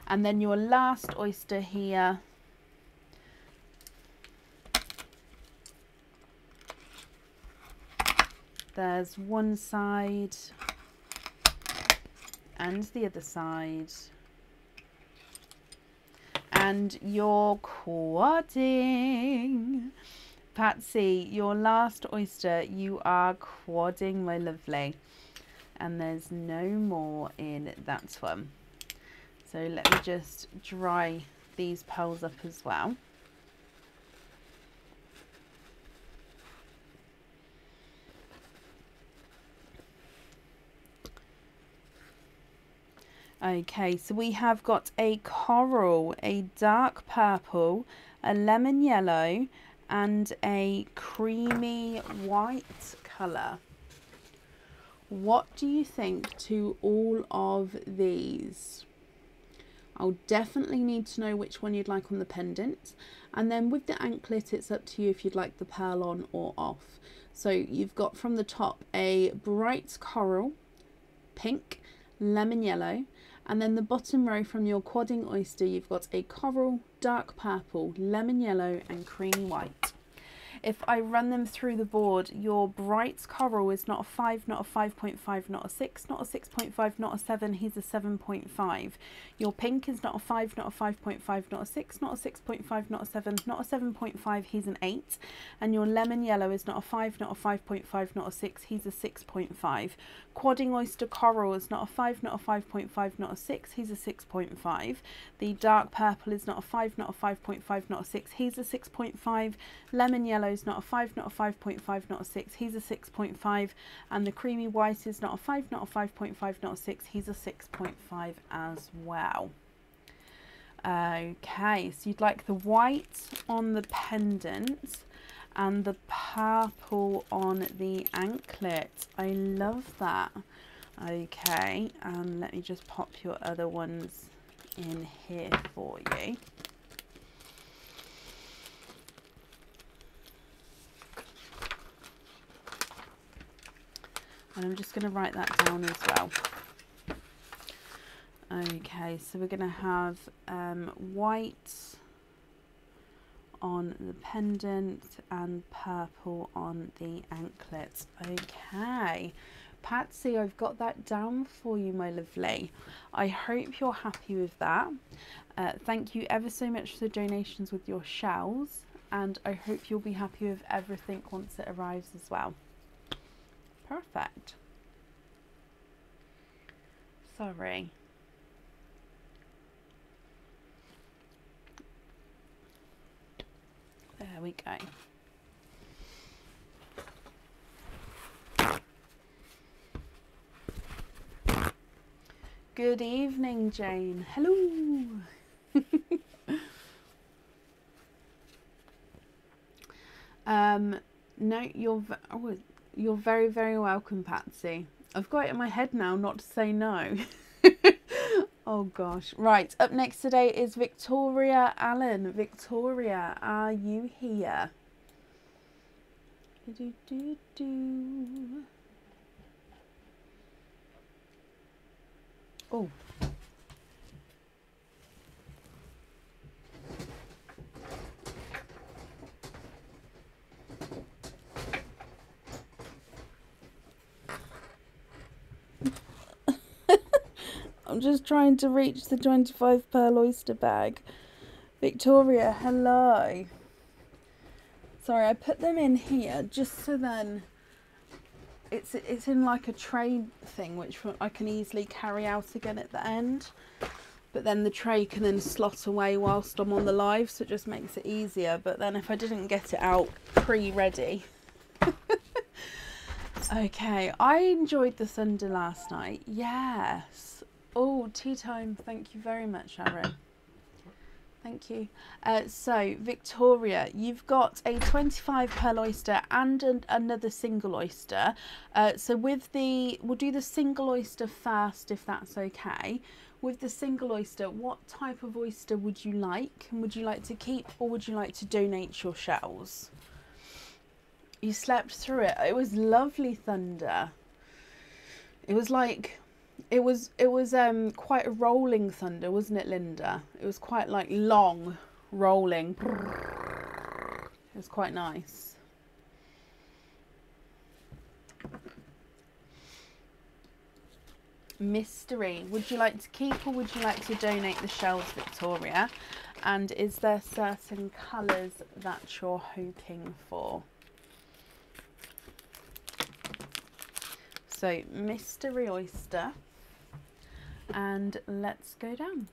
And then your last oyster here, there's one side and the other side. And you're quadding. Patsy, your last oyster, you are quadding, my lovely. And there's no more in that one. So let me just dry these pearls up as well. Okay, so we have got a coral, a dark purple, a lemon yellow, and a creamy white colour. What do you think to all of these? I'll definitely need to know which one you'd like on the pendant. And then with the anklet, it's up to you if you'd like the pearl on or off. So you've got from the top a bright coral, pink, lemon yellow, and then the bottom row from your quadding oyster, you've got a coral, dark purple, lemon yellow, and creamy white. If I run them through the board, your bright coral is not a 5, not a 5.5, not a 6, not a 6.5, not a 7, he's a 7.5. Your pink is not a 5, not a 5.5, not a 6, not a 6.5, not a 7, not a 7.5, he's an 8. And your lemon yellow is not a 5, not a 5.5, not a 6, he's a 6.5. Quadding oyster coral is not a 5, not a 5.5, not a 6, he's a 6.5. The dark purple is not a 5, not a 5.5, not a 6, he's a 6.5. Lemon yellow is not a 5, not a 5.5, not a 6, he's a 6.5. And the creamy white is not a 5, not a 5.5, not a 6, he's a 6.5 as well. Okay, so you'd like the white on the pendant and the purple on the anklet. I love that. Okay, and let me just pop your other ones in here for you. And I'm just going to write that down as well. Okay, so we're going to have white on the pendant and purple on the anklet. Okay, Patsy, I've got that down for you, my lovely. I hope you're happy with that. Thank you ever so much for the donations with your shells, and I hope you'll be happy with everything once it arrives as well. Perfect. Sorry. There we go. Good evening, Jane. Hello. No, you're very, very welcome, Patsy. I've got it in my head now not to say no. Oh gosh. Right, up next today is Victoria Allen. Victoria, are you here? Oh. I'm just trying to reach the 25 pearl oyster bag. Victoria, hello. Sorry, I put them in here just so then it's in like a tray thing which I can easily carry out again at the end. But then the tray can then slot away whilst I'm on the live, so it just makes it easier. But then if I didn't get it out pre-ready. Okay, I enjoyed the thunder last night. Yes. Oh, tea time. Thank you very much, Aaron. Thank you. So, Victoria, you've got a 25 pearl oyster and another single oyster. So we'll do the single oyster first, if that's okay. With the single oyster, what type of oyster would you like? And would you like to keep, or would you like to donate your shells? You slept through it. It was lovely thunder. It was like... It was quite a rolling thunder, wasn't it, Linda? It was quite like long rolling. It was quite nice. Mystery. Would you like to keep or would you like to donate the shells, Victoria? And is there certain colours that you're hoping for? So, mystery oyster. And let's go down.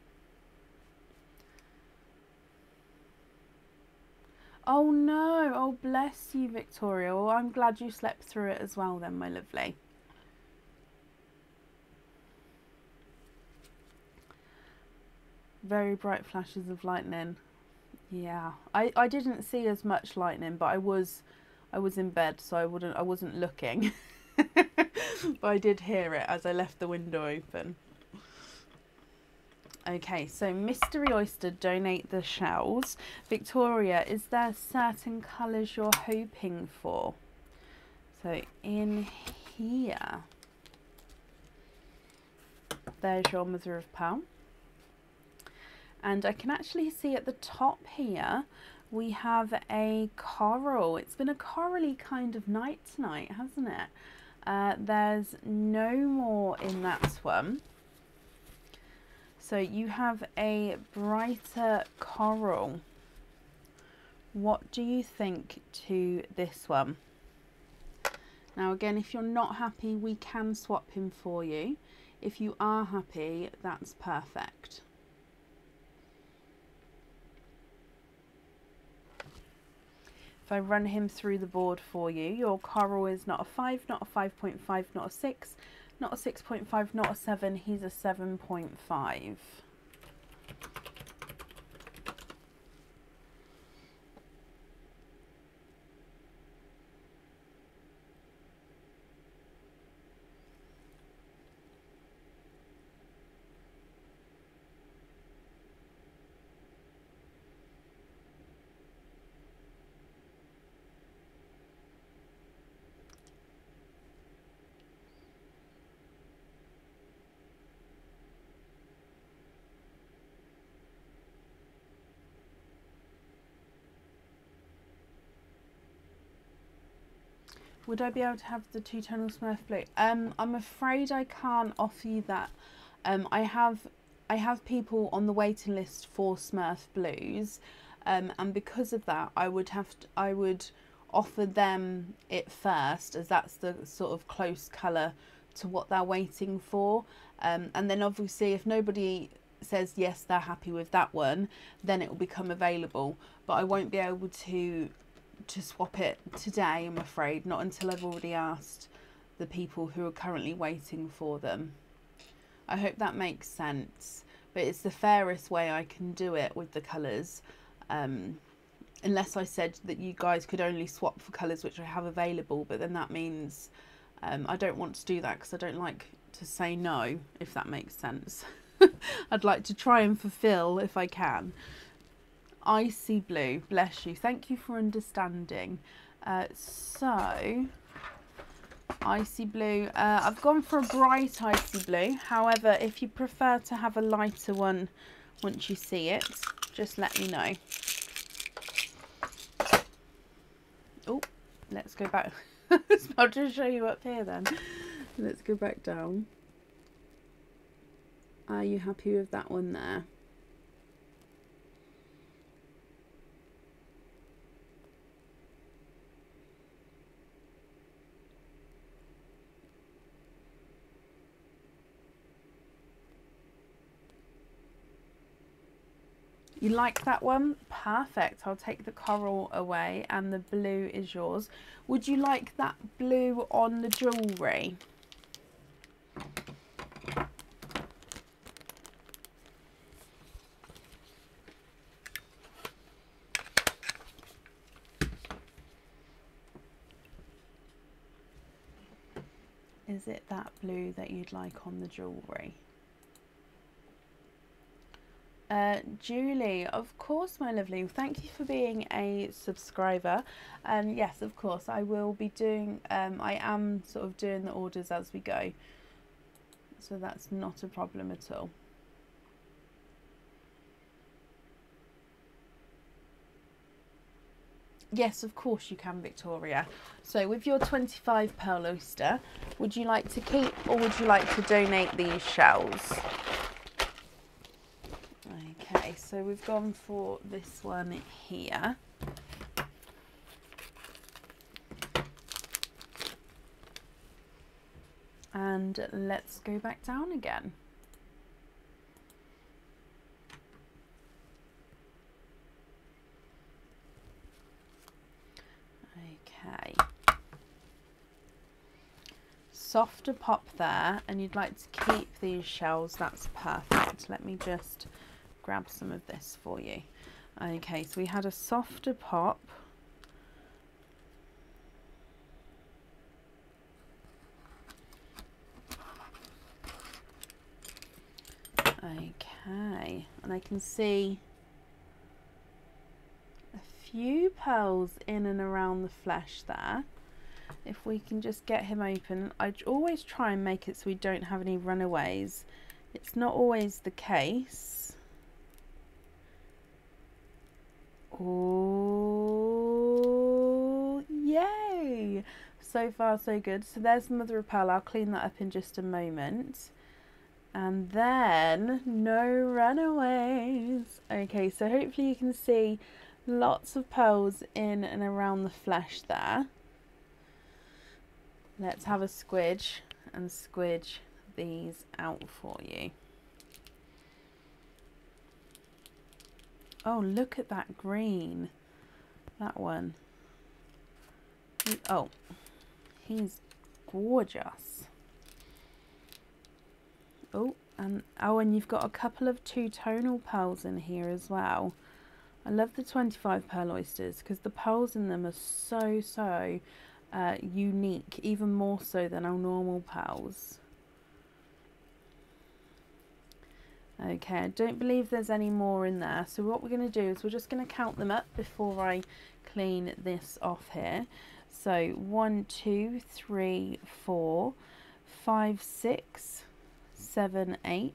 Oh no, oh bless you, Victoria. Well, I'm glad you slept through it as well then, my lovely. Very bright flashes of lightning. Yeah, I didn't see as much lightning, but I was in bed, so I wasn't looking. But I did hear it as I left the window open. Okay, so mystery oyster, donate the shells. Victoria, is there certain colours you're hoping for? So in here, there's your mother of pearl. And I can actually see at the top here, we have a coral. It's been a corally kind of night tonight, hasn't it? There's no more in that one. So you have a brighter coral. What do you think to this one? Now again, if you're not happy, we can swap him for you. If you are happy, that's perfect. If I run him through the board for you, your coral is not a 5, not a 5.5, not a 6, not a 6.5, not a 7, he's a 7.5. Would I be able to have the two-tonal Smurf blue? I'm afraid I can't offer you that. I have people on the waiting list for Smurf blues, and because of that, I would offer them it first, as that's the sort of close colour to what they're waiting for. And then obviously, if nobody says yes, they're happy with that one, then it will become available. But I won't be able to swap it today, I'm afraid, not until I've already asked the people who are currently waiting for them. I hope that makes sense, but it's the fairest way I can do it with the colours, unless I said that you guys could only swap for colours which I have available, but then that means I don't want to do that because I don't like to say no, if that makes sense. I'd like to try and fulfill if I can. Icy blue, bless you, thank you for understanding. So icy blue, I've gone for a bright icy blue. However, if you prefer to have a lighter one once you see it, just let me know. Oh, let's go back. I'll just show you up here then. Let's go back down. Are you happy with that one there? You like that one? Perfect. I'll take the coral away and the blue is yours. Would you like that blue on the jewellery? Is it that blue that you'd like on the jewellery? Julie, of course, my lovely. Thank you for being a subscriber. And yes, of course, I will be doing, I am sort of doing the orders as we go. So that's not a problem at all. Yes, of course you can, Victoria. So with your 25 pearl oyster, would you like to keep or would you like to donate these shells? Okay, so we've gone for this one here. And let's go back down again. Okay. Softer pop there, and you'd like to keep these shells, that's perfect. Let me just grab some of this for you. Okay, so we had a softer pop. Okay, and I can see a few pearls in and around the flesh there. If we can just get him open, I always try and make it so we don't have any runaways. It's not always the case. Oh, yay! So far so good. So there's mother of pearl. I'll clean that up in just a moment. And then no runaways. Okay, so hopefully you can see lots of pearls in and around the flesh there. Let's have a squidge and squidge these out for you. Oh, look at that green. That one. Oh, he's gorgeous. Oh, and you've got a couple of two-tonal pearls in here as well. I love the 25 pearl oysters because the pearls in them are so unique, even more so than our normal pearls. Okay, I don't believe there's any more in there. So what we're going to do is we're just going to count them up before I clean this off here. So 1, 2, 3, 4, 5, 6, 7, 8,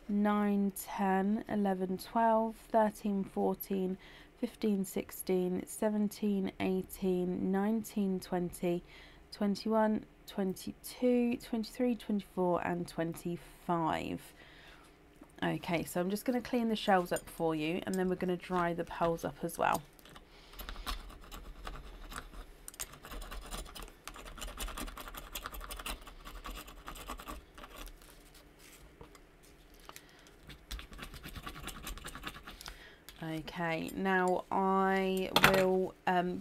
9, 10, 11, 12, 13, 14, 15, 16, 17, 18, 19, 20, 21, 22, 23, 24 and 25. Okay, so I'm just going to clean the shells up for you, and then we're going to dry the pearls up as well. Okay, now I will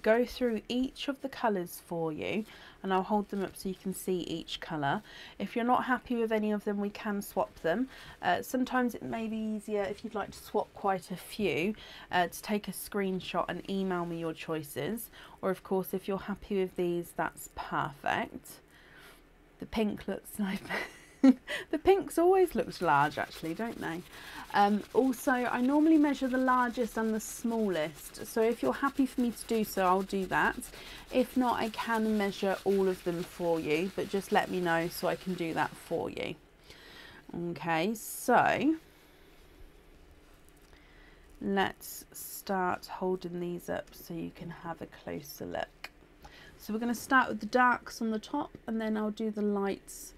go through each of the colours for you, and I'll hold them up so you can see each colour. If you're not happy with any of them, we can swap them. Sometimes it may be easier, if you'd like to swap quite a few, to take a screenshot and email me your choices. Or of course, if you're happy with these, that's perfect. The pink looks like... The pinks always look large actually, don't they? Also, I normally measure the largest and the smallest, so if you're happy for me to do so, I'll do that. If not, I can measure all of them for you, but just let me know so I can do that for you. Okay, so let's start holding these up so you can have a closer look. So we're going to start with the darks on the top, and then I'll do the lights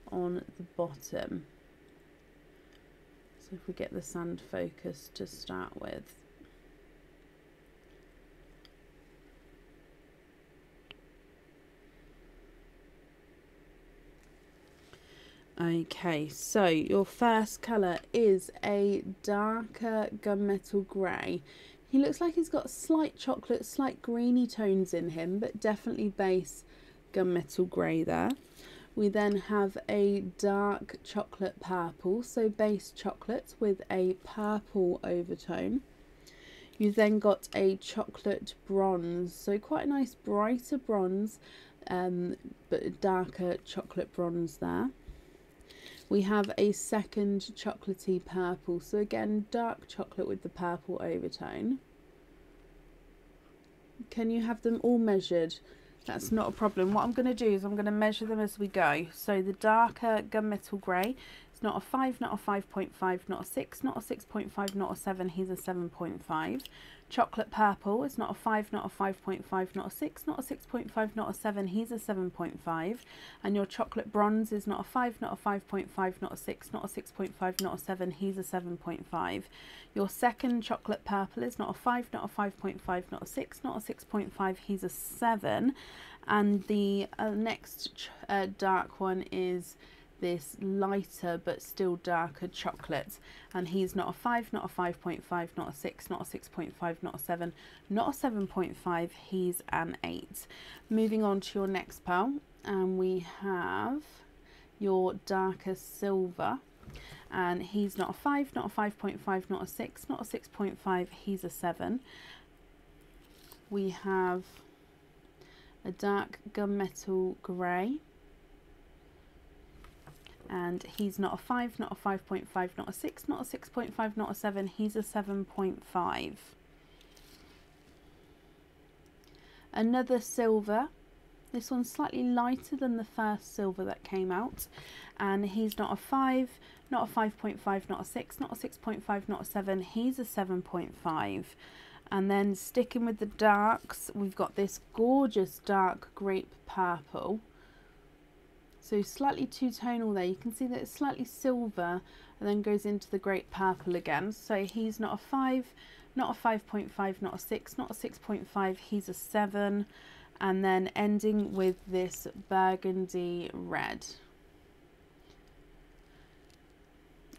on the bottom. So if we get the sand focus to start with. Okay, so your first colour is a darker gunmetal grey. He looks like he's got slight chocolate, slight greeny tones in him, but definitely base gunmetal grey there. We then have a dark chocolate purple, so base chocolate with a purple overtone. You then got a chocolate bronze, so quite a nice brighter bronze, but a darker chocolate bronze there. We have a second chocolatey purple, so again dark chocolate with the purple overtone. Can you have them all measured? That's not a problem. What I'm going to do is I'm going to measure them as we go. So the darker gunmetal grey, it's not a 5, not a 5.5, not a 6, not a 6.5, not a 7, he's a 7.5. Chocolate purple, it's not a 5, not a 5.5, not a 6, not a 6.5, not a 7, he's a 7.5. And your chocolate bronze is not a 5, not a 5.5, not a 6, not a 6.5, not a 7, he's a 7.5. Your second chocolate purple is not a 5, not a 5.5, not a 6, not a 6.5, he's a 7. And the next dark one is this lighter but still darker chocolate, and he's not a 5, not a 5.5, not a 6, not a 6.5, not a 7, not a 7.5, he's an 8. Moving on to your next pearl, and we have your darker silver, and he's not a 5, not a 5.5, not a 6, not a 6.5, he's a 7. We have a dark gunmetal grey, and he's not a 5, not a 5.5, not a 6, not a 6.5, not a 7, he's a 7.5. Another silver, this one's slightly lighter than the first silver that came out, and he's not a 5, not a 5.5, not a 6, not a 6.5, not a 7, he's a 7.5. And then sticking with the darks, we've got this gorgeous dark grape purple. So slightly two-tonal there. You can see that it's slightly silver and then goes into the grape purple again. So he's not a 5, not a 5.5, not a 6, not a 6.5, he's a 7. And then ending with this burgundy red.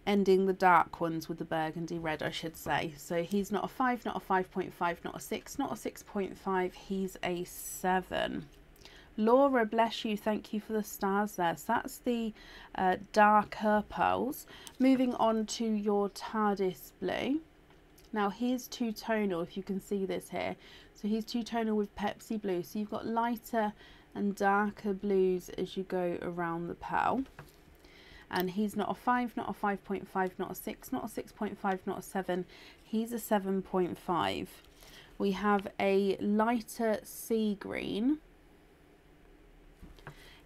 Ending the dark ones with the burgundy red, I should say. So he's not a 5, not a 5.5, not a 6, not a 6.5, he's a 7. Laura, bless you, thank you for the stars there. So that's the darker pearls. Moving on to your Tardis Blue. Now he's two-tonal, if you can see this here. So he's two-tonal with Pepsi Blue. So you've got lighter and darker blues as you go around the pearl. And he's not a 5, not a 5.5, not a 6, not a 6.5, not a 7. He's a 7.5. We have a lighter sea green.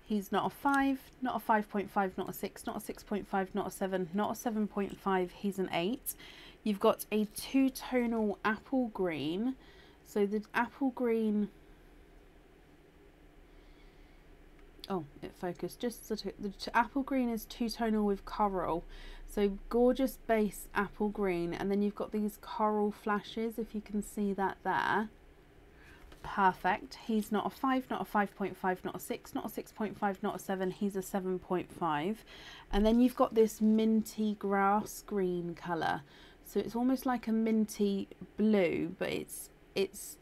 He's not a 5, not a 5.5, not a 6, not a 6.5, not a 7, not a 7.5, he's an 8. You've got a two-tonal apple green. So the apple green... Oh, it focused. Just so the apple green is two-tonal with coral. So gorgeous base apple green. And then you've got these coral flashes, if you can see that there. Perfect. He's not a 5, not a 5.5, not a 6, not a 6.5, not a 7. He's a 7.5. And then you've got this minty grass green colour. So it's almost like a minty blue, but it's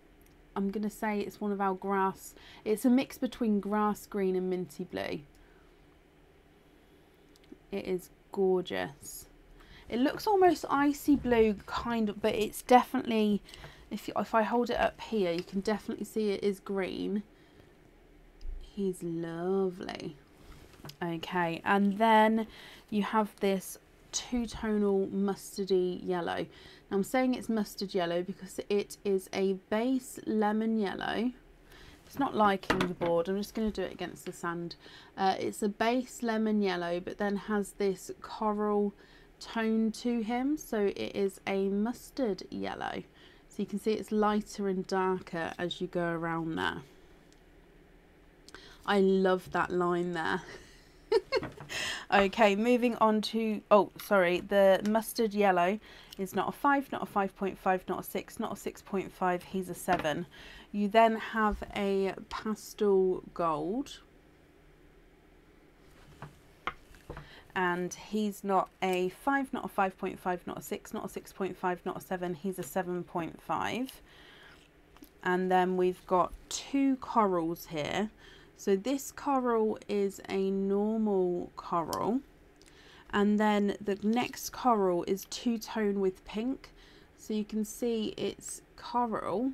I'm going to say it's one of our grass. It's a mix between grass green and minty blue. It is gorgeous. It looks almost icy blue kind of, but it's definitely, if I hold it up here, you can definitely see it is green. He's lovely. Okay, and then you have this two-tonal mustardy yellow. Now I'm saying it's mustard yellow because it is a base lemon yellow. It's not liking the board. I'm just going to do it against the sand. It's a base lemon yellow, but then has this coral tone to him. So it is a mustard yellow. So you can see it's lighter and darker as you go around there. I love that line there. Okay, moving on to, oh sorry, the mustard yellow is not a 5, not a 5.5, not a 6, not a 6.5, he's a 7. You then have a pastel gold, and he's not a 5, not a 5.5, not a 6, not a 6.5, not a 7, he's a 7.5. And then we've got two corals here. So this coral is a normal coral, and then the next coral is two-tone with pink. So you can see it's coral,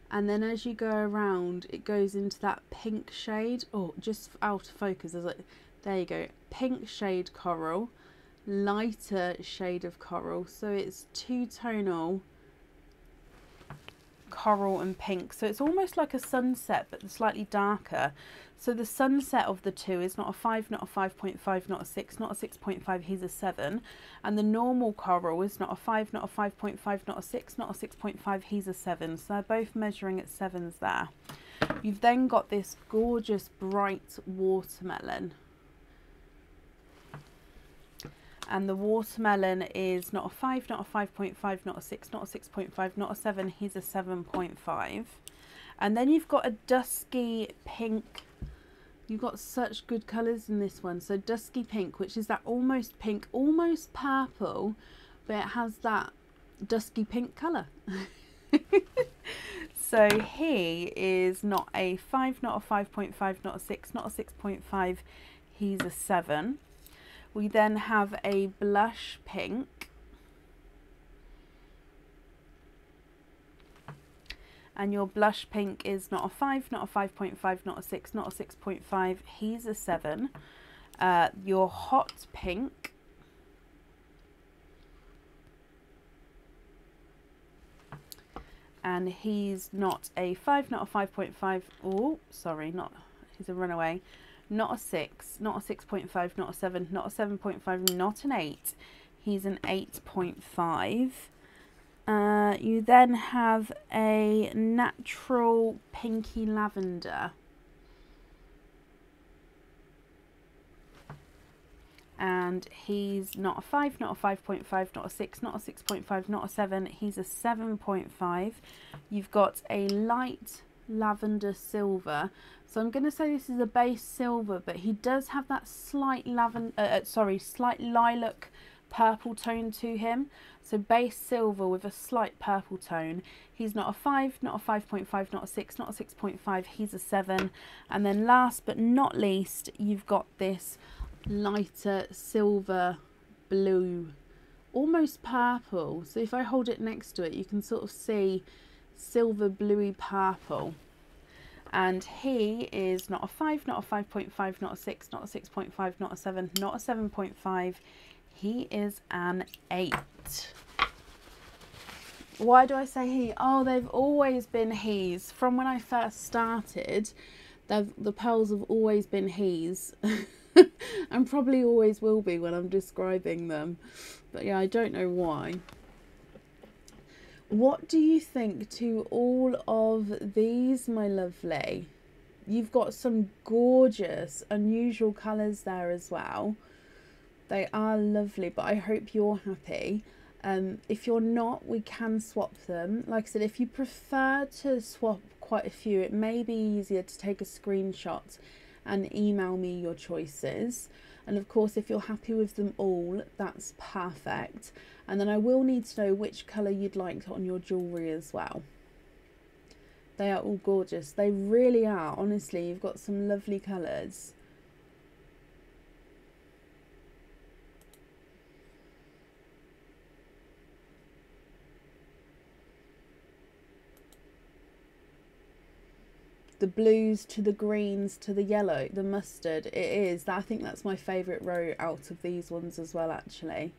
and then as you go around it goes into that pink shade. Oh, just out of focus, there's like, there you go, pink shade coral, lighter shade of coral. So it's two-tonal coral and pink, so it's almost like a sunset but slightly darker. So the sunset of the two is not a 5, not a 5.5, not a 6, not a 6.5, he's a 7. And the normal coral is not a 5, not a 5.5, not a 6, not a 6.5, he's a 7. So they're both measuring at 7s there. You've then got this gorgeous bright watermelon, and the watermelon is not a 5, not a 5.5, not a 6, not a 6.5, not a 7, he's a 7.5. And then you've got a dusky pink. You've got such good colours in this one. So dusky pink, which is that almost pink, almost purple, but it has that dusky pink colour. So he is not a 5, not a 5.5, not a 6, not a 6.5, he's a 7. We then have a blush pink, and your blush pink is not a 5, not a 5.5, not a 6, not a 6.5, he's a 7. Your hot pink, and he's not a 5, not a 5.5, oh sorry, not, he's a runaway. Not a 6, not a 6.5, not a 7, not a 7.5, not an 8. He's an 8.5. You then have a natural pinky lavender. And he's not a 5, not a 5.5, not a 6, not a 6.5, not a 7. He's a 7.5. You've got a light lavender silver. So I'm going to say this is a base silver, but he does have that slight slight lilac purple tone to him. So base silver with a slight purple tone. He's not a 5, not a 5.5, not a 6, not a 6.5, he's a 7. And then last but not least, you've got this lighter silver blue, almost purple. So if I hold it next to it, you can sort of see silver bluey purple. And he is not a 5, not a 5.5, not a 6, not a 6.5, not a 7, not a 7.5. He is an 8. Why do I say he? Oh, they've always been he's. From when I first started, the pearls have always been he's. And probably always will be when I'm describing them. But yeah, I don't know why. What do you think to all of these, my lovely? You've got some gorgeous, unusual colours there as well. They are lovely, but I hope you're happy. If you're not, we can swap them. Like I said, if you prefer to swap quite a few, it may be easier to take a screenshot and email me your choices. And of course, if you're happy with them all, that's perfect. And then I will need to know which colour you'd like on your jewellery as well. They are all gorgeous. They really are. Honestly, you've got some lovely colours. The blues to the greens to the yellow, the mustard, it is. I think that's my favourite row out of these ones as well, actually.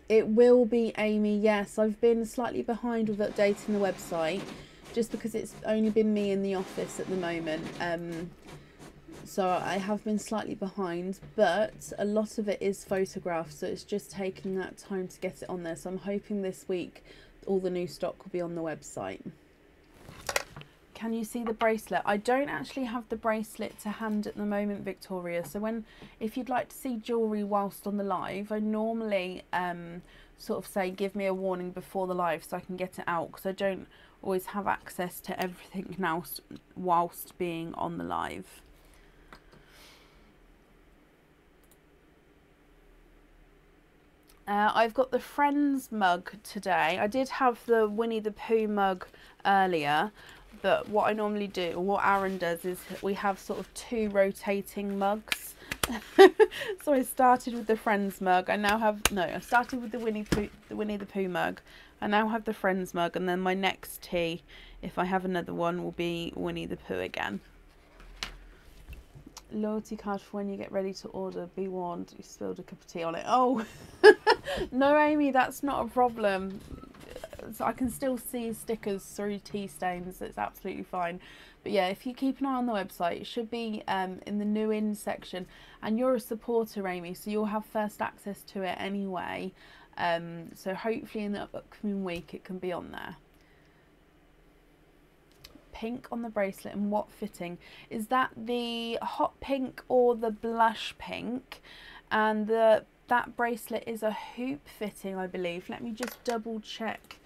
It will be, Amy, yes. I've been slightly behind with updating the website just because it's only been me in the office at the moment. So I have been slightly behind, but a lot of it is photographs, so it's just taking that time to get it on there. So I'm hoping this week all the new stock will be on the website. Can you see the bracelet? I don't actually have the bracelet to hand at the moment, Victoria. So if you'd like to see jewellery whilst on the live, I normally sort of say give me a warning before the live so I can get it out, because I don't always have access to everything now whilst being on the live. I've got the Friends mug today. I did have the Winnie the Pooh mug earlier. But what I normally do, or what Aaron does, is we have sort of 2 rotating mugs. So I started with the Friends mug. I started with the Winnie the Pooh mug. I now have the Friends mug, and then my next tea, if I have another one, will be Winnie the Pooh again. Loyalty card for when you get ready to order. Be warned, you spilled a cup of tea on it. Oh, no, Amy, that's not a problem. So I can still see stickers through tea stains. It's absolutely fine. But yeah, if you keep an eye on the website, it should be in the new in section. And you're a supporter, Amy, so you'll have first access to it anyway. So hopefully in the upcoming week it can be on there. Pink on the bracelet, and what fitting? Is that the hot pink or the blush pink? And that bracelet is a hoop fitting, I believe. Let me just double check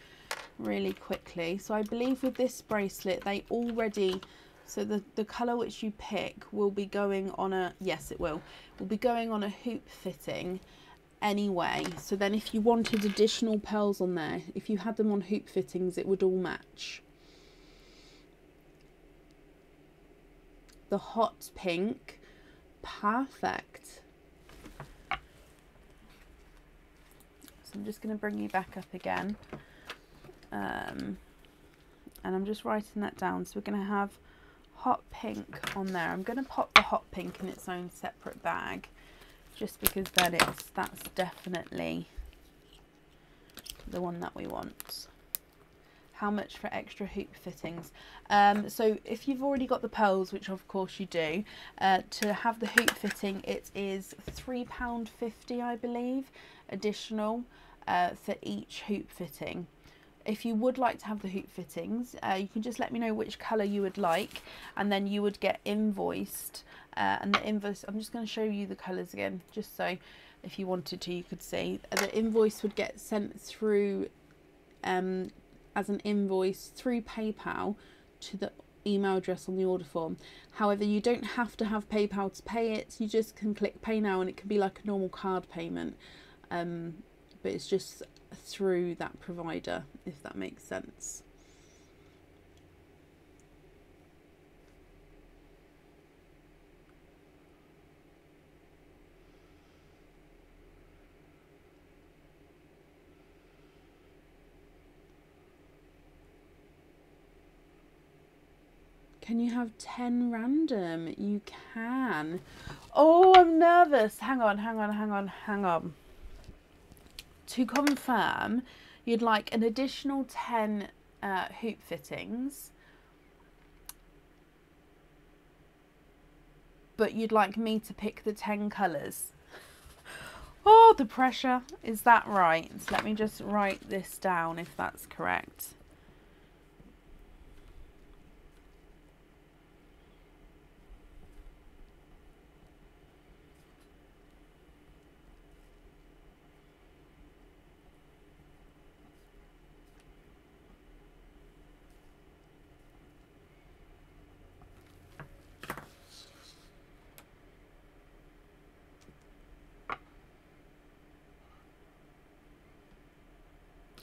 really quickly. So I believe with this bracelet they already, so the colour which you pick will be going on a, yes it will be going on a hoop fitting anyway. So then if you wanted additional pearls on there, if you had them on hoop fittings, it would all match. The hot pink, perfect. So I'm just going to bring you back up again. And I'm just writing that down. So we're going to have hot pink on there. I'm going to pop the hot pink in its own separate bag, just because then that's definitely the one that we want. How much for extra hoop fittings? So if you've already got the pearls, which of course you do, to have the hoop fitting, it is £3.50, I believe, additional for each hoop fitting. If you would like to have the hoop fittings, you can just let me know which colour you would like, and then you would get invoiced. And the invoice, I'm just going to show you the colours again, just so if you wanted to, you could see. The invoice would get sent through as an invoice through PayPal to the email address on the order form. However, you don't have to have PayPal to pay it. You just can click pay now, and it can be like a normal card payment. But it's just through that provider, if that makes sense. Can you have 10 random? You can. Oh, I'm nervous. Hang on. To confirm, you'd like an additional 10 hoop fittings, but you'd like me to pick the 10 colours. Oh, the pressure. Is that right? So let me just write this down if that's correct.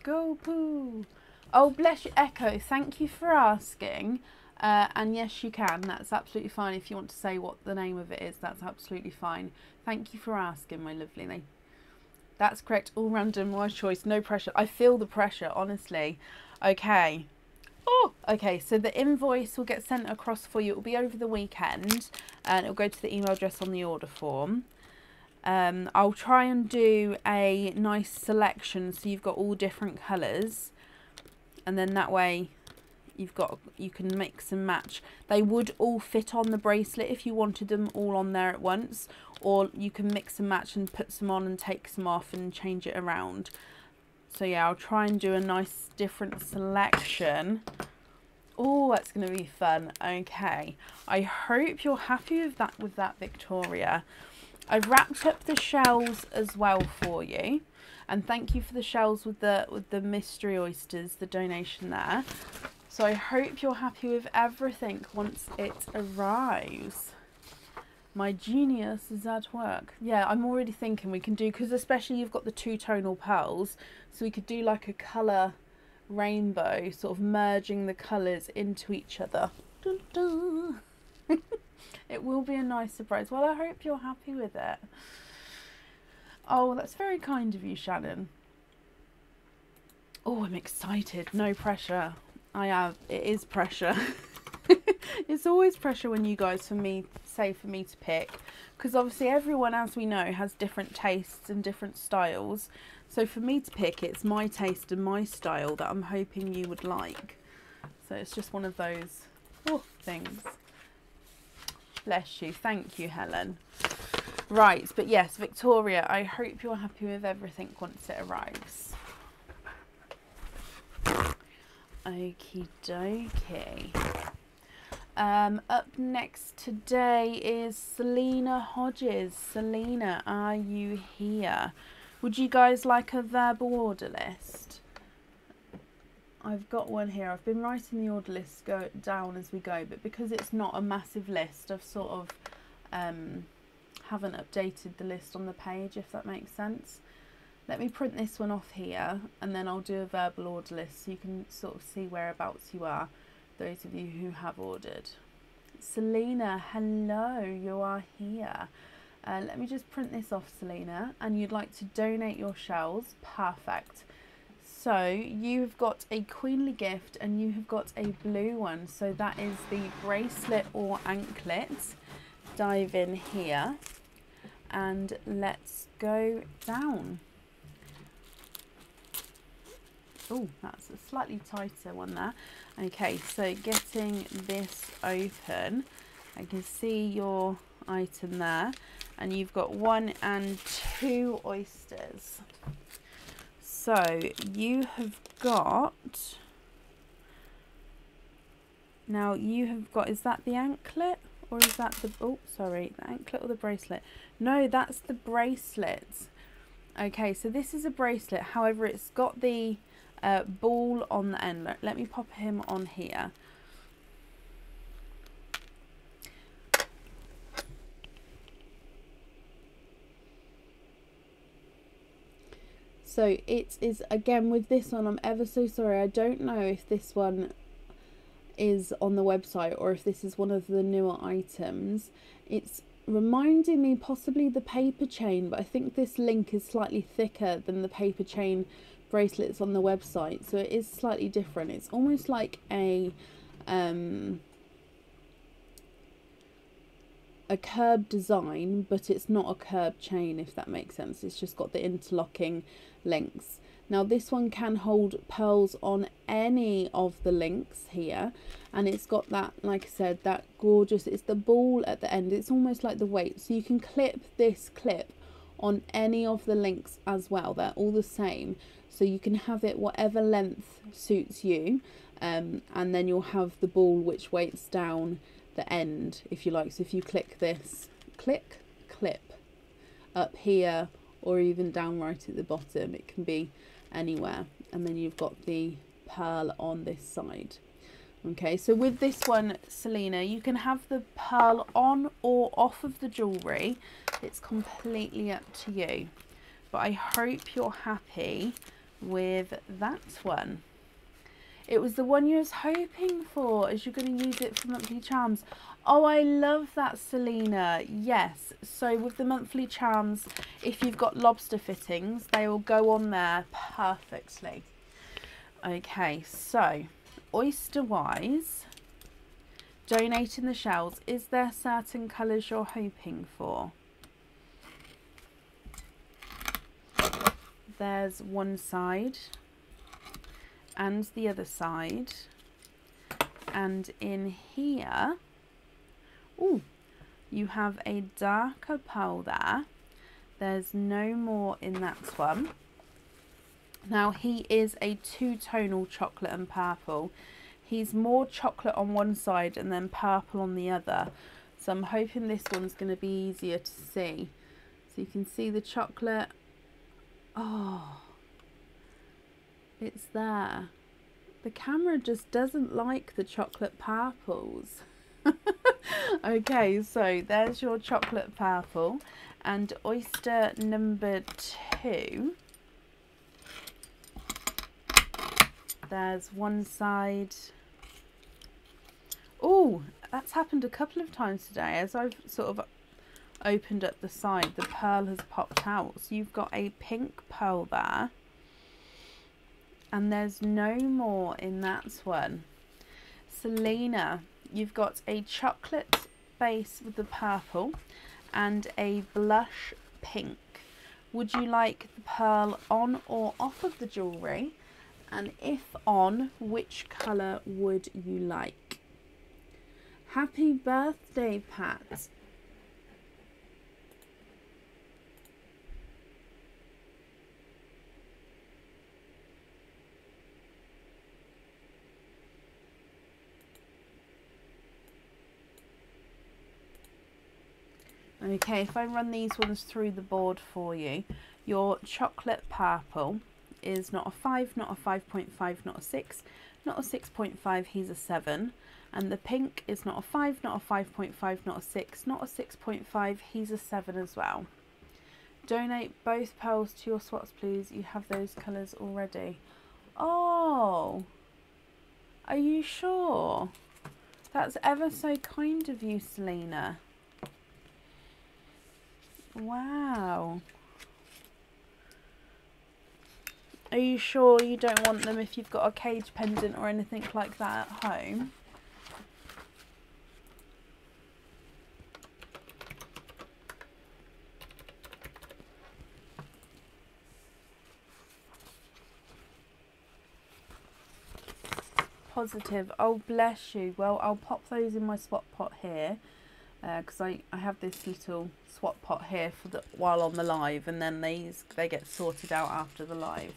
Go poo. Oh, bless you, Echo. Thank you for asking. And yes, you can. That's absolutely fine. If you want to say what the name of it is, that's absolutely fine. Thank you for asking, my lovely lady. That's correct. All random, wise choice. No pressure. I feel the pressure, honestly. Okay. Oh, okay. So the invoice will get sent across for you. It will be over the weekend, and it will go to the email address on the order form. I'll try and do a nice selection so you've got all different colours, and then that way you can mix and match. They would all fit on the bracelet if you wanted them all on there at once, or you can mix and match and put some on and take some off and change it around. So yeah, I'll try and do a nice different selection. Oh, that's going to be fun. Okay, I hope you're happy with that, Victoria. I've wrapped up the shells as well for you, and thank you for the shells with the mystery oysters, the donation there. So I hope you're happy with everything once it arrives. My genius is at work. Yeah, I'm already thinking we can do, because especially you've got the two-tonal pearls, so we could do like a colour rainbow, sort of merging the colours into each other. Dun, dun. It will be a nice surprise. Well, I hope you're happy with it. Oh, that's very kind of you, Shannon. Oh, I'm excited. No pressure. It is pressure. It's always pressure when you guys say for me to pick, because obviously everyone, as we know, has different tastes and different styles. So for me to pick, it's my taste and my style that I'm hoping you would like. So it's just one of those things. Bless you. Thank you, Helen. Right, but yes, Victoria, I hope you're happy with everything once it arrives. Okie dokie. Up next today is Selena Hodges. Selena, are you here? Would you guys like a verbal order list? I've got one here. I've been writing the order list down as we go, but because it's not a massive list, I've sort of haven't updated the list on the page, if that makes sense. Let me print this one off here, and then I'll do a verbal order list so you can sort of see whereabouts you are, those of you who have ordered. Selena, hello, you are here. Let me just print this off, Selena, and you'd like to donate your shells. Perfect. So you've got a queenly gift and you have got a blue one. So that is the bracelet or anklet. Dive in here and let's go down. Oh, that's a slightly tighter one there. Okay, so getting this open, I can see your item there, and you've got 1 and 2 oysters. So you have got, now you have got, is that the anklet or is that the, oh sorry, the anklet or the bracelet? No, that's the bracelet. Okay, so this is a bracelet, however it's got the ball on the end. Let me pop him on here. So it is, again with this one, I'm ever so sorry, I don't know if this one is on the website or if this is one of the newer items. It's reminding me possibly the paper chain, but I think this link is slightly thicker than the paper chain bracelets on the website, so it is slightly different. It's almost like a curved design, but it's not a curved chain, if that makes sense. It's just got the interlocking links. Now this one can hold pearls on any of the links here, and it's got that, like I said, that gorgeous, it's the ball at the end. It's almost like the weight, so you can clip this clip on any of the links as well. They're all the same, so you can have it whatever length suits you, and then you'll have the ball which weights down the end if you like. So if you click this, click clip up here or even down right at the bottom, it can be anywhere, and then you've got the pearl on this side. Okay, so with this one, Selena, you can have the pearl on or off of the jewellery. It's completely up to you, but I hope you're happy with that one. It was the one you was hoping for, as you're going to use it for monthly charms. Oh, I love that, Selena. Yes, so with the monthly charms, if you've got lobster fittings, they will go on there perfectly. Okay, so oyster wise, donating the shells, is there certain colours you're hoping for? There's one side and the other side, and in here, oh, you have a darker pearl there. There's no more in that one. Now he is a two-tonal chocolate and purple. He's more chocolate on one side and then purple on the other, so I'm hoping this one's going to be easier to see. So you can see the chocolate. Oh, it's there. The camera just doesn't like the chocolate purples. Okay, so there's your chocolate purple, and oyster number 2. There's one side. Oh, that's happened a couple of times today. As I've sort of opened up the side, the pearl has popped out. So you've got a pink pearl there, and there's no more in that one. Selena, you've got a chocolate base with the purple and a blush pink. Would you like the pearl on or off of the jewellery? And if on, which colour would you like? Happy birthday, Pat. Okay, if I run these ones through the board for you, your chocolate purple is not a 5, not a 5.5, not a 6, not a 6.5, he's a 7. And the pink is not a 5, not a 5.5, not a 6, not a 6.5, he's a 7 as well. Donate both pearls to your swaps, please. You have those colours already. Oh, are you sure? That's ever so kind of you, Selena. Wow. Are you sure you don't want them if you've got a cage pendant or anything like that at home? Positive. Oh, bless you. Well, I'll pop those in my swap pot here, because I have this little swap pot here for the while on the live, and then they get sorted out after the live.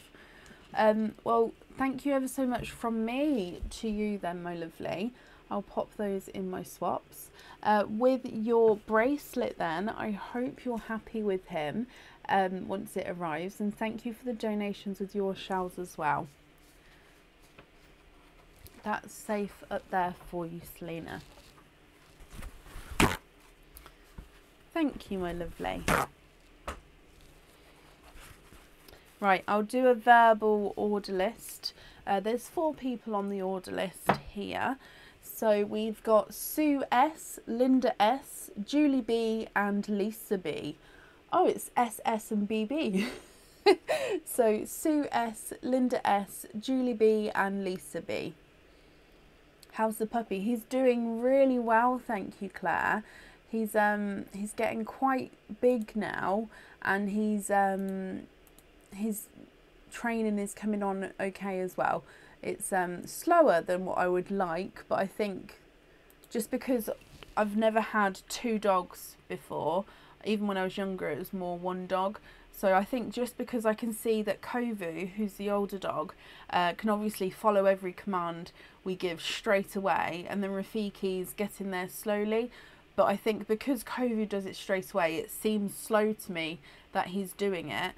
Well, thank you ever so much from me to you then, my lovely. I'll pop those in my swaps. With your bracelet then, I hope you're happy with him once it arrives, and thank you for the donations with your shells as well. That's safe up there for you, Selena. Thank you, my lovely. Right, I'll do a verbal order list. There's 4 people on the order list here. So we've got Sue S, Linda S, Julie B and Lisa B. Oh, it's SS and BB. So Sue S, Linda S, Julie B and Lisa B. How's the puppy? He's doing really well, thank you, Claire. He's getting quite big now, and his training is coming on okay as well. It's slower than what I would like, but I think just because I've never had 2 dogs before, Even when I was younger, it was more one dog. So I think just because I can see that Kovu, who's the older dog, can obviously follow every command we give straight away, and then Rafiki's getting there slowly. But I think because Kovu does it straight away, it seems slow to me that he's doing it,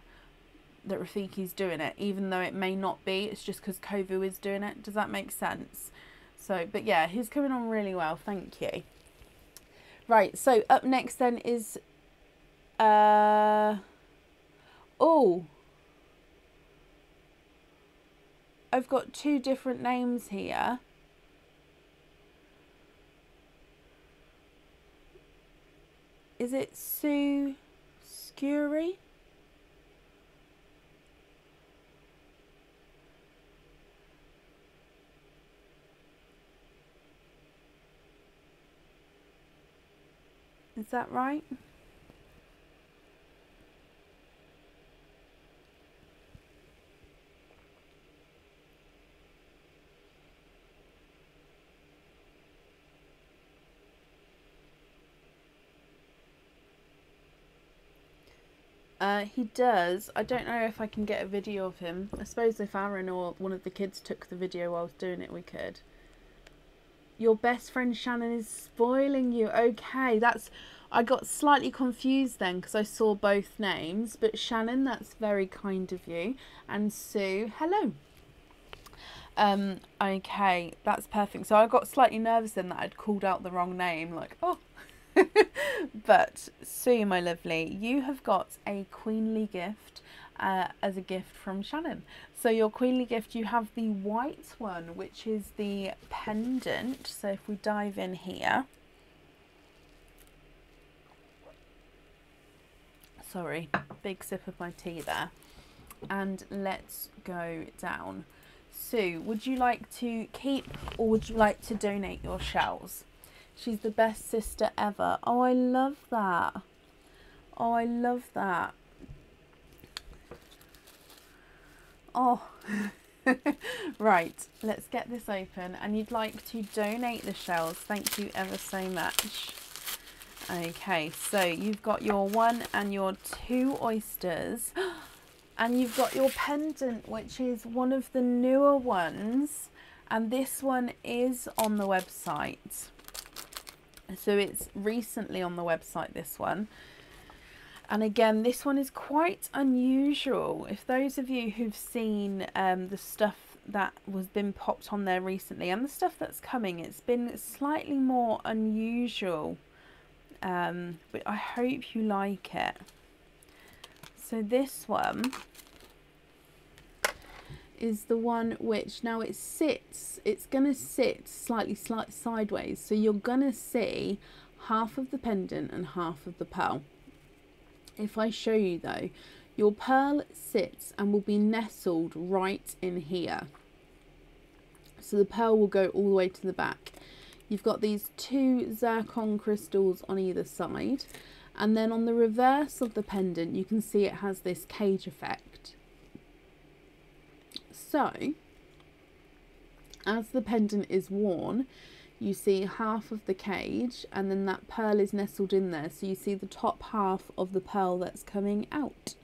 that Rafiki's doing it, even though it may not be. It's just because Kovu is doing it. Does that make sense? So, but yeah, he's coming on really well. Thank you. Right, so up next then is... oh, I've got two different names here. Is it Sue Scurry? Is that right? He does. I don't know if I can get a video of him. I suppose if Aaron or one of the kids took the video while I was doing it, we could. Your best friend Shannon is spoiling you. Okay, that's... I got slightly confused then because I saw both names. But Shannon, that's very kind of you. And Sue, hello. Okay, that's perfect. So I got slightly nervous then that I'd called out the wrong name. Like, oh... But Sue, my lovely, you have got a queenly gift as a gift from Shannon. So your queenly gift, you have the white one, which is the pendant. So if we dive in here, sorry, big sip of my tea there, and let's go down. Sue, would you like to keep or would you like to donate your shells? She's the best sister ever. Oh, I love that. Oh, I love that. Oh, right. Let's get this open. And you'd like to donate the shells. Thank you ever so much. Okay, so you've got your 1 and your 2 oysters. And you've got your pendant, which is one of the newer ones. And this one is on the website. So it's recently on the website, this one. And again, this one is quite unusual. If those of you who've seen the stuff that was been popped on there recently and the stuff that's coming, it's been slightly more unusual. But I hope you like it. So this one is the one which now it sits, it's going to sit slightly sideways, so you're going to see half of the pendant and half of the pearl. If I show you though, your pearl sits and will be nestled right in here, so the pearl will go all the way to the back. You've got these 2 zircon crystals on either side, and then on the reverse of the pendant you can see it has this cage effect. So, as the pendant is worn, you see half of the cage and then that pearl is nestled in there. So you see the top half of the pearl that's coming out.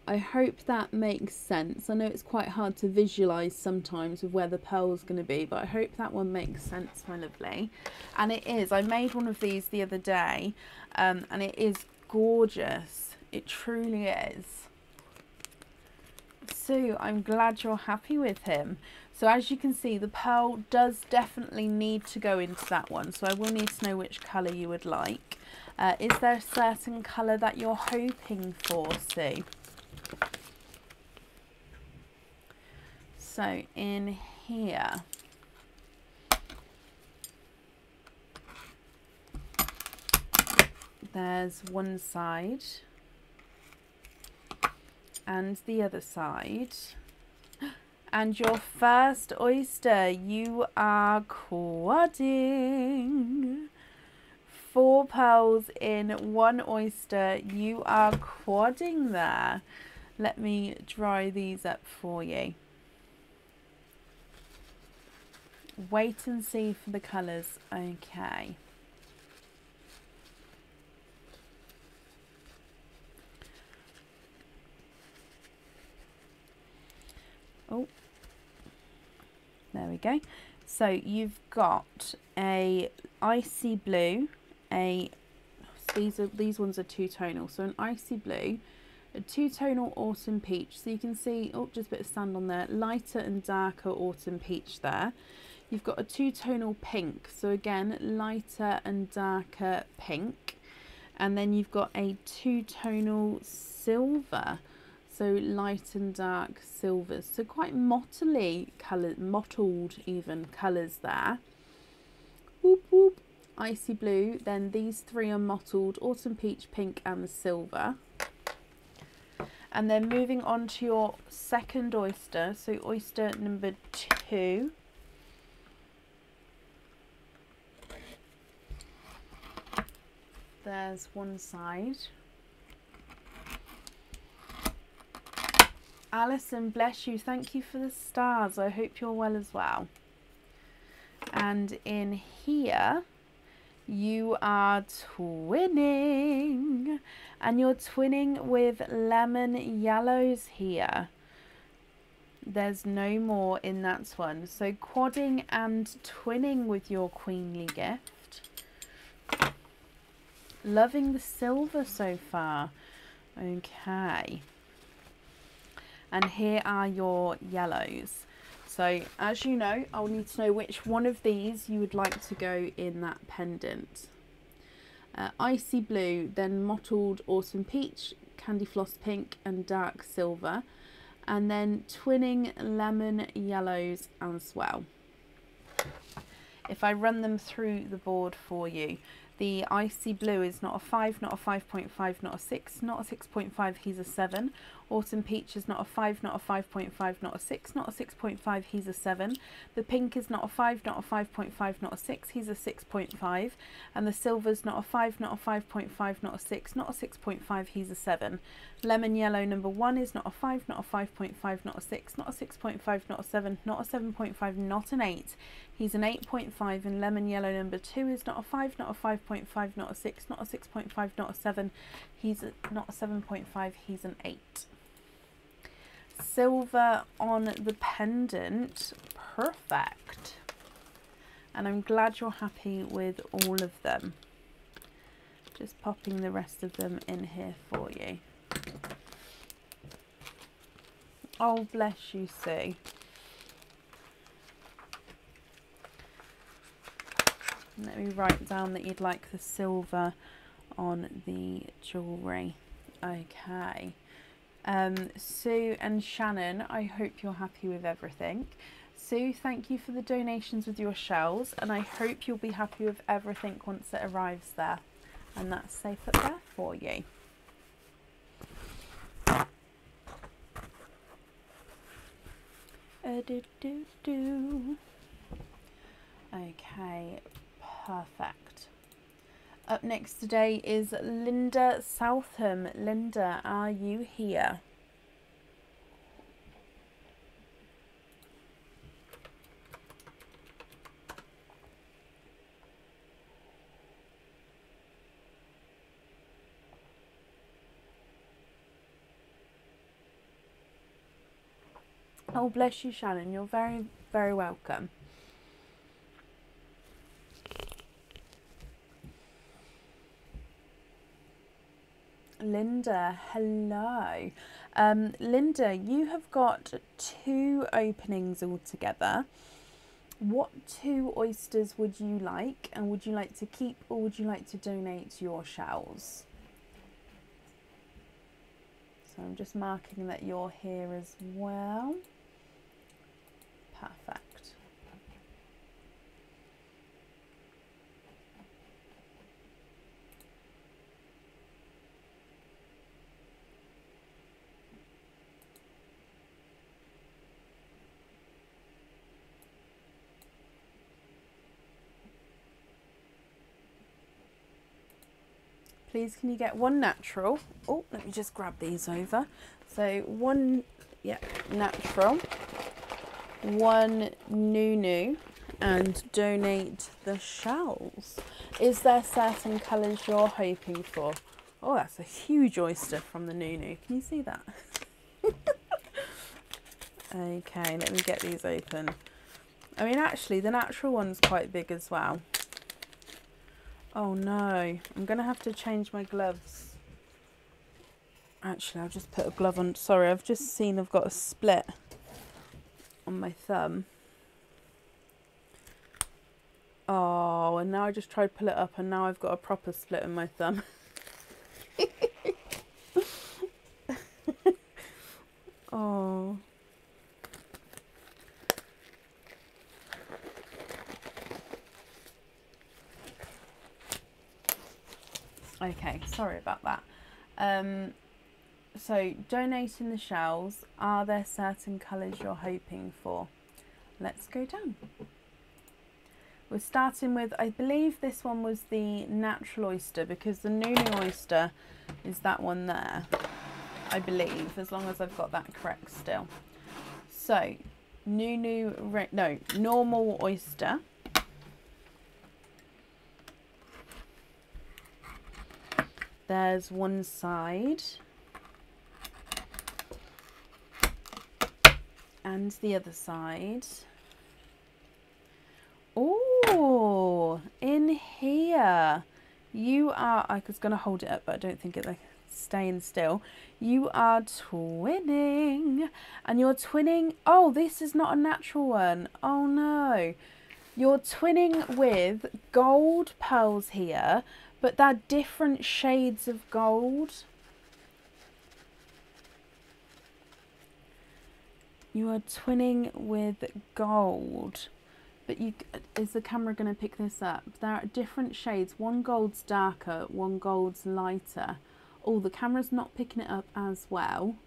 I hope that makes sense. I know it's quite hard to visualise sometimes with where the pearl is going to be, but I hope that one makes sense, my lovely. And it is. I made one of these the other day and it is gorgeous. It truly is. Sue, I'm glad you're happy with him. So as you can see, the pearl does definitely need to go into that one. So I will need to know which colour you would like. Is there a certain colour that you're hoping for, Sue? So in here, there's one side and the other side. And your first oyster, you are quadding. 4 pearls in 1 oyster, you are quadding there. Let me dry these up for you. Wait and see for the colours. Okay. Oh, there we go. So you've got a icy blue, these ones are two-tonal, so an icy blue, a two-tonal autumn peach, so you can see, oh, just a bit of sand on there, lighter and darker autumn peach there. You've got a two-tonal pink, so again, lighter and darker pink. And then you've got a two-tonal silver, so light and dark silvers. So quite mottly colour, mottled even colours there. Whoop, whoop. Icy blue, then these three are mottled, autumn peach, pink and the silver. And then moving on to your second oyster, so oyster number 2. There's one side. Alison, bless you. Thank you for the stars. I hope you're well as well. And in here, you are twinning. And you're twinning with lemon yellows here. There's no more in that one. So quadding and twinning with your queenly gift. Loving the silver so far. Okay. And here are your yellows. So as you know, I'll need to know which one of these you would like to go in that pendant. Icy blue, then mottled autumn peach, candy floss pink and dark silver. And then twinning lemon yellows as well. If I run them through the board for you. The icy blue is not a 5, not a 5.5, not a 6, not a 6.5, he's a 7. Autumn peach is not a 5, not a 5.5, not a 6, not a 6.5, he's a 7. The pink is not a 5, not a 5.5, not a 6, he's a 6.5. And the silver's not a 5, not a 5.5, not a 6, not a 6.5, he's a 7. Lemon yellow number 1 is not a 5, not a 5.5, not a 6, not a 6.5, not a 7, not a 7.5, not an 8. He's an 8.5, and lemon yellow number 2 is not a 5, not a 5.5, not a 6, not a 6.5, not a 7. He's not a 7.5, he's an 8. Silver on the pendant, perfect. And I'm glad you're happy with all of them. Just popping the rest of them in here for you. Oh, bless you, Sue. Let me write down that you'd like the silver on the jewellery. Okay. Sue and Shannon, I hope you're happy with everything. Sue, thank you for the donations with your shells, and I hope you'll be happy with everything once it arrives there. And that's safe up there for you. Okay, perfect. Up next today is Linda Southam. Linda, are you here? Oh, bless you, Shannon. You're very, very welcome. Linda, hello. Linda, you have got 2 openings altogether. What 2 oysters would you like? And would you like to keep or would you like to donate your shells? So I'm just marking that you're here as well. Perfect. Please, can you get 1 natural? Oh, let me just grab these over. So 1, yeah, natural, 1 new, and donate the shells. Is there certain colours you're hoping for? Oh, that's a huge oyster from the new. Can you see that? Okay, let me get these open. I mean, actually, the natural one's quite big as well. Oh no, I'm going to have to change my gloves. Actually, I'll just put a glove on. Sorry, I've just seen I've got a split on my thumb. Oh, and now I just tried to pull it up and now I've got a proper split in my thumb. Oh. Okay, sorry about that. So, donating the shells, are there certain colours you're hoping for? Let's go down. We're starting with, I believe this one was the natural oyster, because the new oyster is that one there, I believe, as long as I've got that correct still. So, normal oyster. There's one side. And the other side. Oh, in here. You are, I was going to hold it up, but I don't think it's like staying still. You are twinning. And you're twinning, oh, this is not a natural one. Oh no. You're twinning with gold pearls here, but they're different shades of gold. You are twinning with gold, but is the camera going to pick this up? There are different shades. One gold's darker, one gold's lighter. Oh, the camera's not picking it up as well.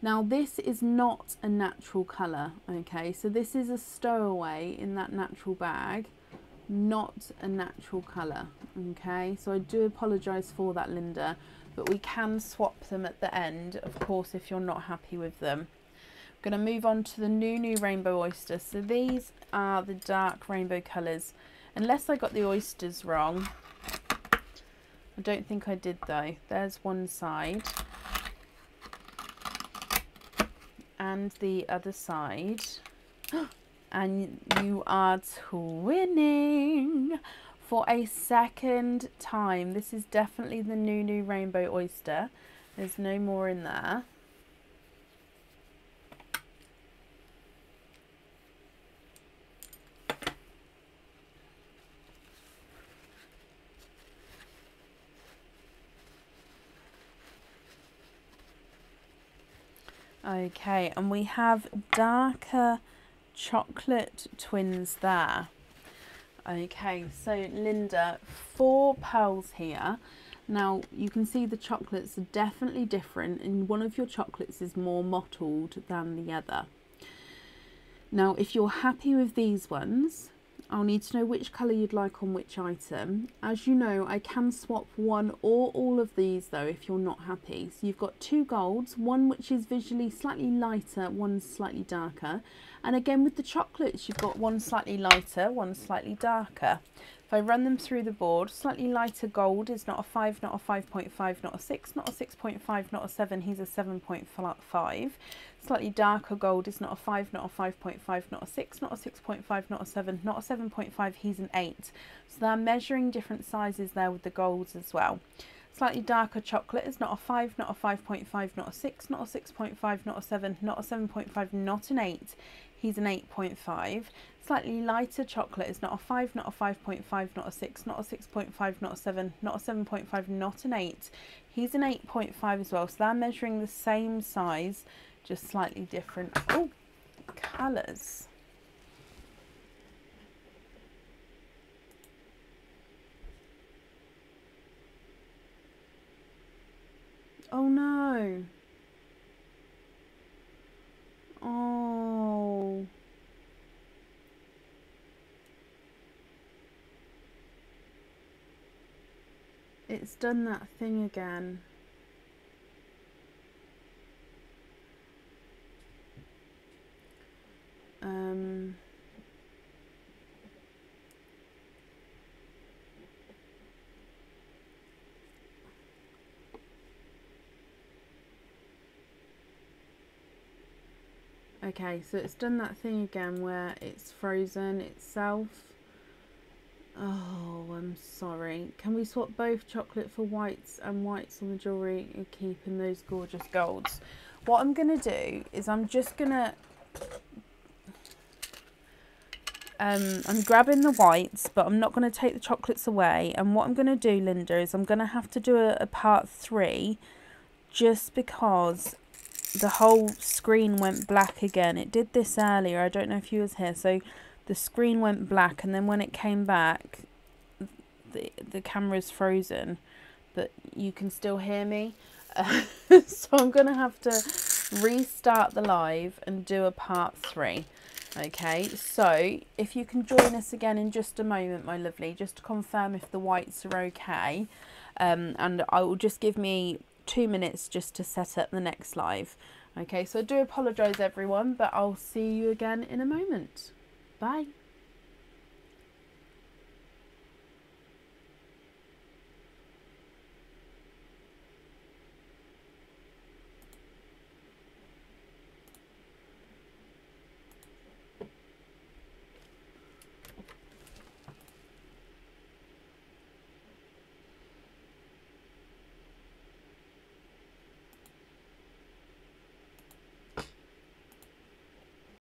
Now this is not a natural colour, okay? So this is a stowaway in that natural bag, not a natural colour, okay? So I do apologise for that, Linda, but we can swap them at the end, of course, if you're not happy with them. Going to move on to the new rainbow oyster. So these are the dark rainbow colours. Unless I got the oysters wrong. I don't think I did though. There's one side. And the other side. And you are twinning for a second time. This is definitely the new rainbow oyster. There's no more in there. Okay, and we have darker chocolate twins there. Okay, so Linda, 4 pearls here. Now you can see the chocolates are definitely different, and one of your chocolates is more mottled than the other. Now if you're happy with these ones, I'll need to know which colour you'd like on which item. As you know, I can swap one or all of these though if you're not happy. So you've got 2 golds, one which is visually slightly lighter, one slightly darker. And again with the chocolates, you've got one slightly lighter, one slightly darker. If I run them through the board, slightly lighter gold is not a 5, not a 5.5, not a 6, not a 6.5, not a 7, he's a 7.5. Slightly darker gold is not a 5, not a 5.5, not a 6, not a 6.5, not a 7, not a 7.5, he's an 8. So they're measuring different sizes there with the golds as well. Slightly darker chocolate is not a 5, not a 5.5, not a 6, not a 6.5, not a 7, not a 7.5, not an 8. He's an 8.5. Slightly lighter chocolate is not a 5, not a 5.5, not a 6, not a 6.5, not a 7, not a 7.5, not an 8. He's an 8.5 as well. So they're measuring the same size, just slightly different colours. Oh no. Oh. It's done that thing again. Okay, so it's done that thing again where it's frozen itself. Oh, I'm sorry. Can we swap both chocolate for whites and whites on the jewellery and keeping those gorgeous golds? What I'm going to do is I'm just going to... I'm grabbing the whites, but I'm not going to take the chocolates away. And what I'm going to do, Linda, is I'm going to have to do a part 3 just because the whole screen went black again. It did this earlier. I don't know if you was here. So the screen went black, and then when it came back, the camera's frozen, but you can still hear me. So I'm going to have to restart the live and do a part 3. Okay, so if you can join us again in just a moment, my lovely, just to confirm if the whites are okay. And I will just give me 2 minutes just to set up the next live. Okay, so I do apologise everyone, but I'll see you again in a moment. Bye.